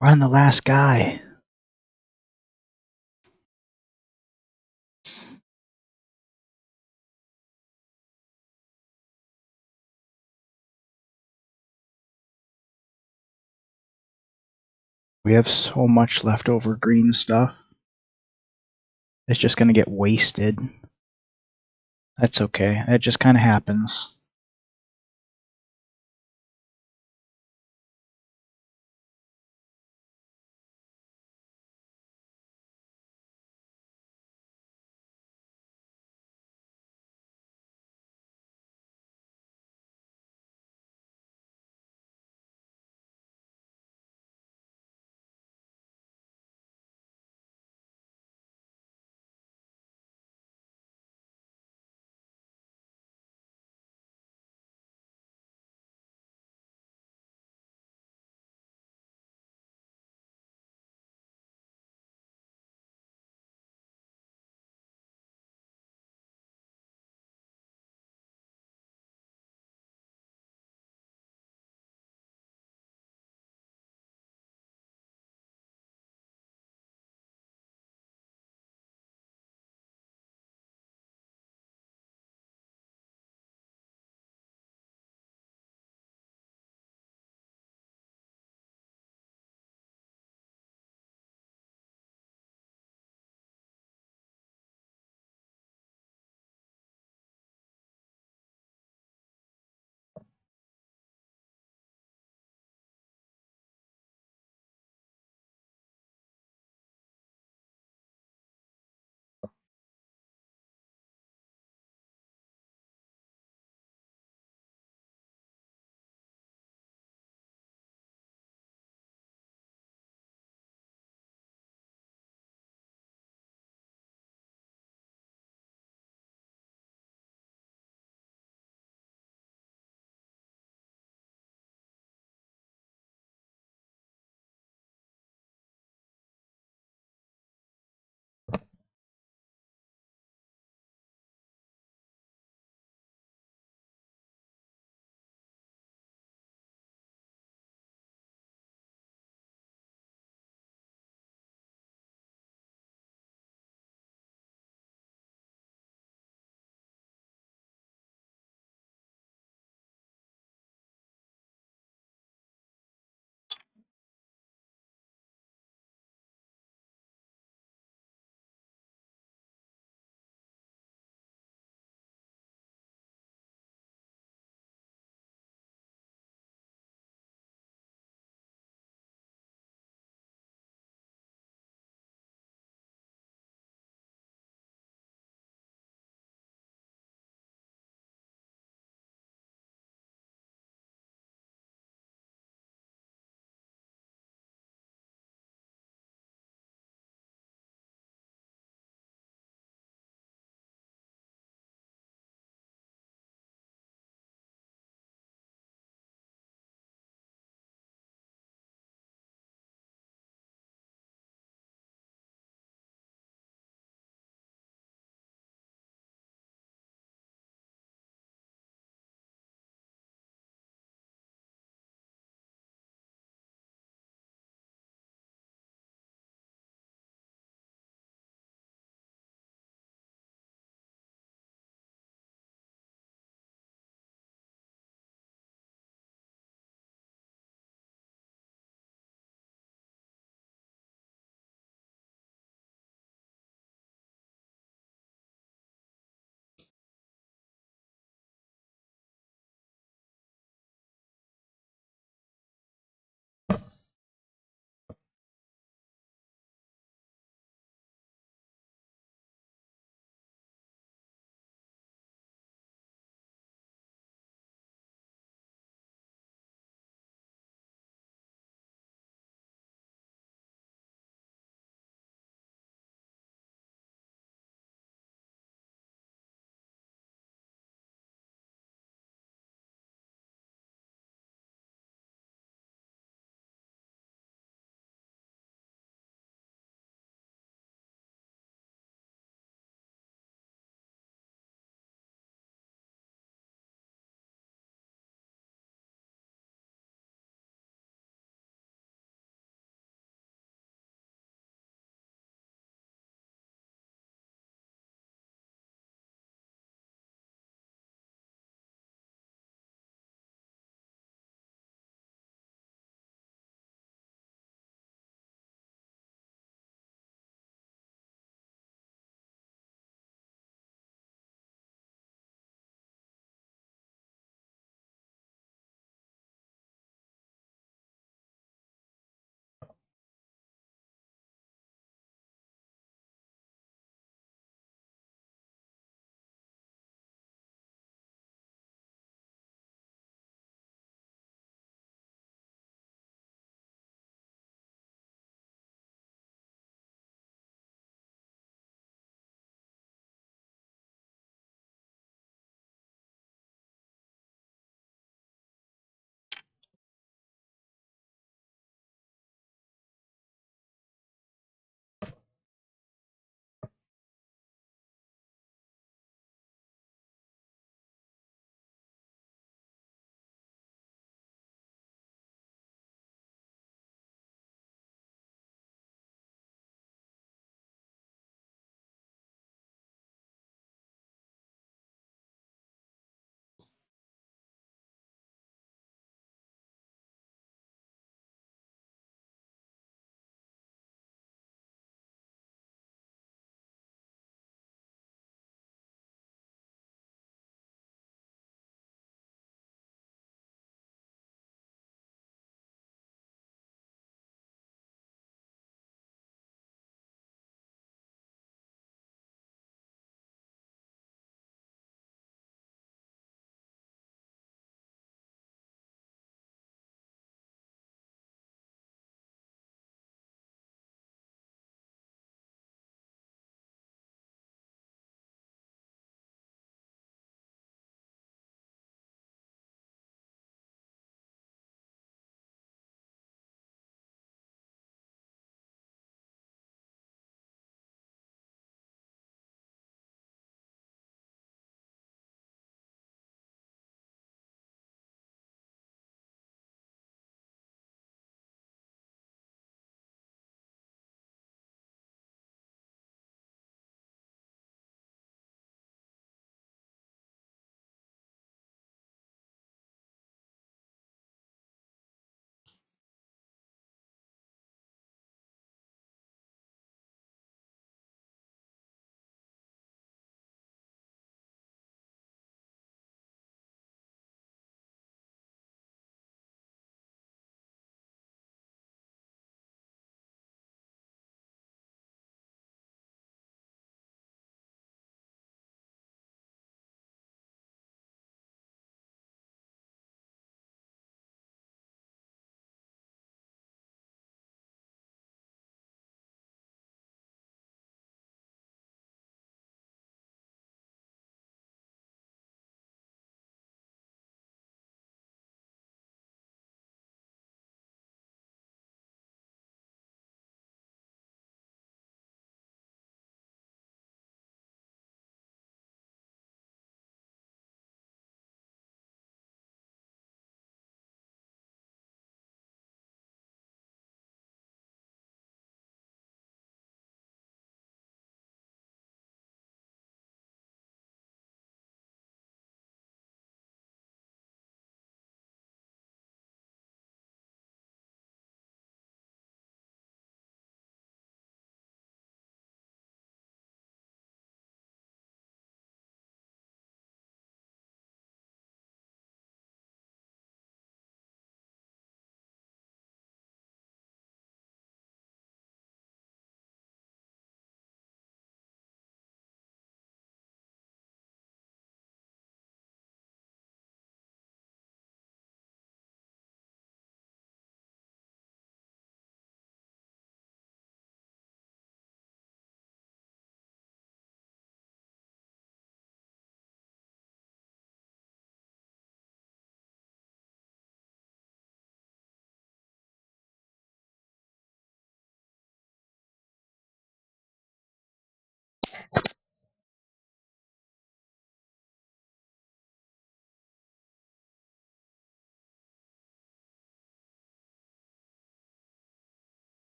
We're on the last guy. We have so much leftover green stuff. It's just going to get wasted. That's okay. It just kind of happens.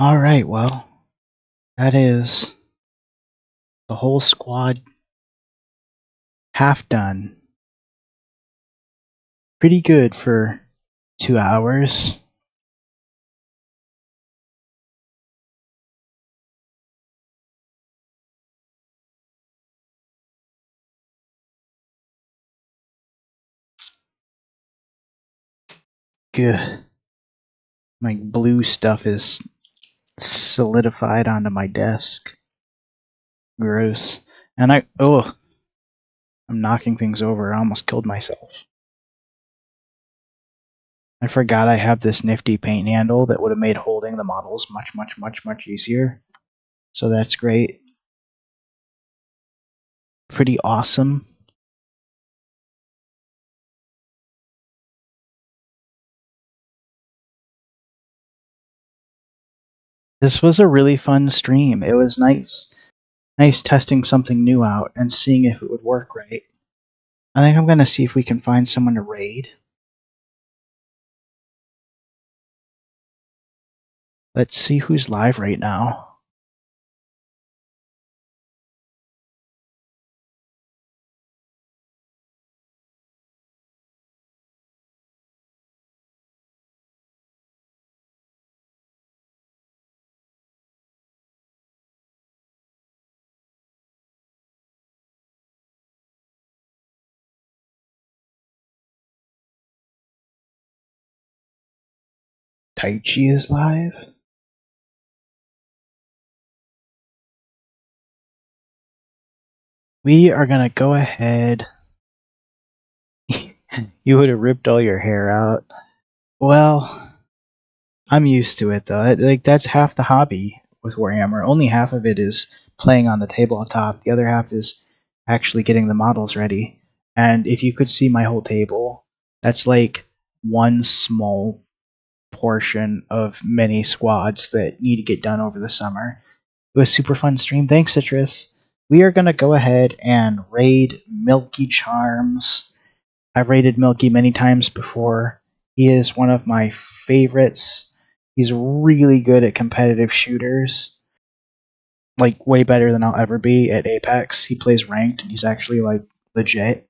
Alright, well, that is the whole squad half done. Pretty good for 2 hours. Good. My blue stuff is solidified onto my desk. Gross. And I'm knocking things over. I almost killed myself. I forgot I have this nifty paint handle that would have made holding the models much easier. So that's great. Pretty awesome. This was a really fun stream. It was nice testing something new out and seeing if it would work right. I think I'm going to see if we can find someone to raid. Let's see who's live right now. Tai Chi is live. We are going to go ahead. You would have ripped all your hair out. Well, I'm used to it though. Like that's half the hobby with Warhammer. Only half of it is playing on the tabletop. The other half is actually getting the models ready. And if you could see my whole table, that's like one small portion of many squads that need to get done over the summer. It was a super fun stream. Thanks, Citrus. We are going to go ahead and raid Milky Charms. I've raided Milky many times before. He is one of my favorites. He's really good at competitive shooters. Like, way better than I'll ever be at Apex. He plays ranked, and he's actually, like, legit.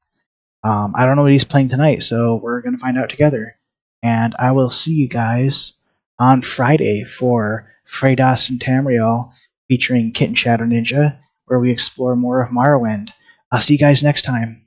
I don't know what he's playing tonight, so we're going to find out together. And I will see you guys on Friday for Fredas and Tamriel featuring Kit and Shadow Ninja, where we explore more of Morrowind. I'll see you guys next time.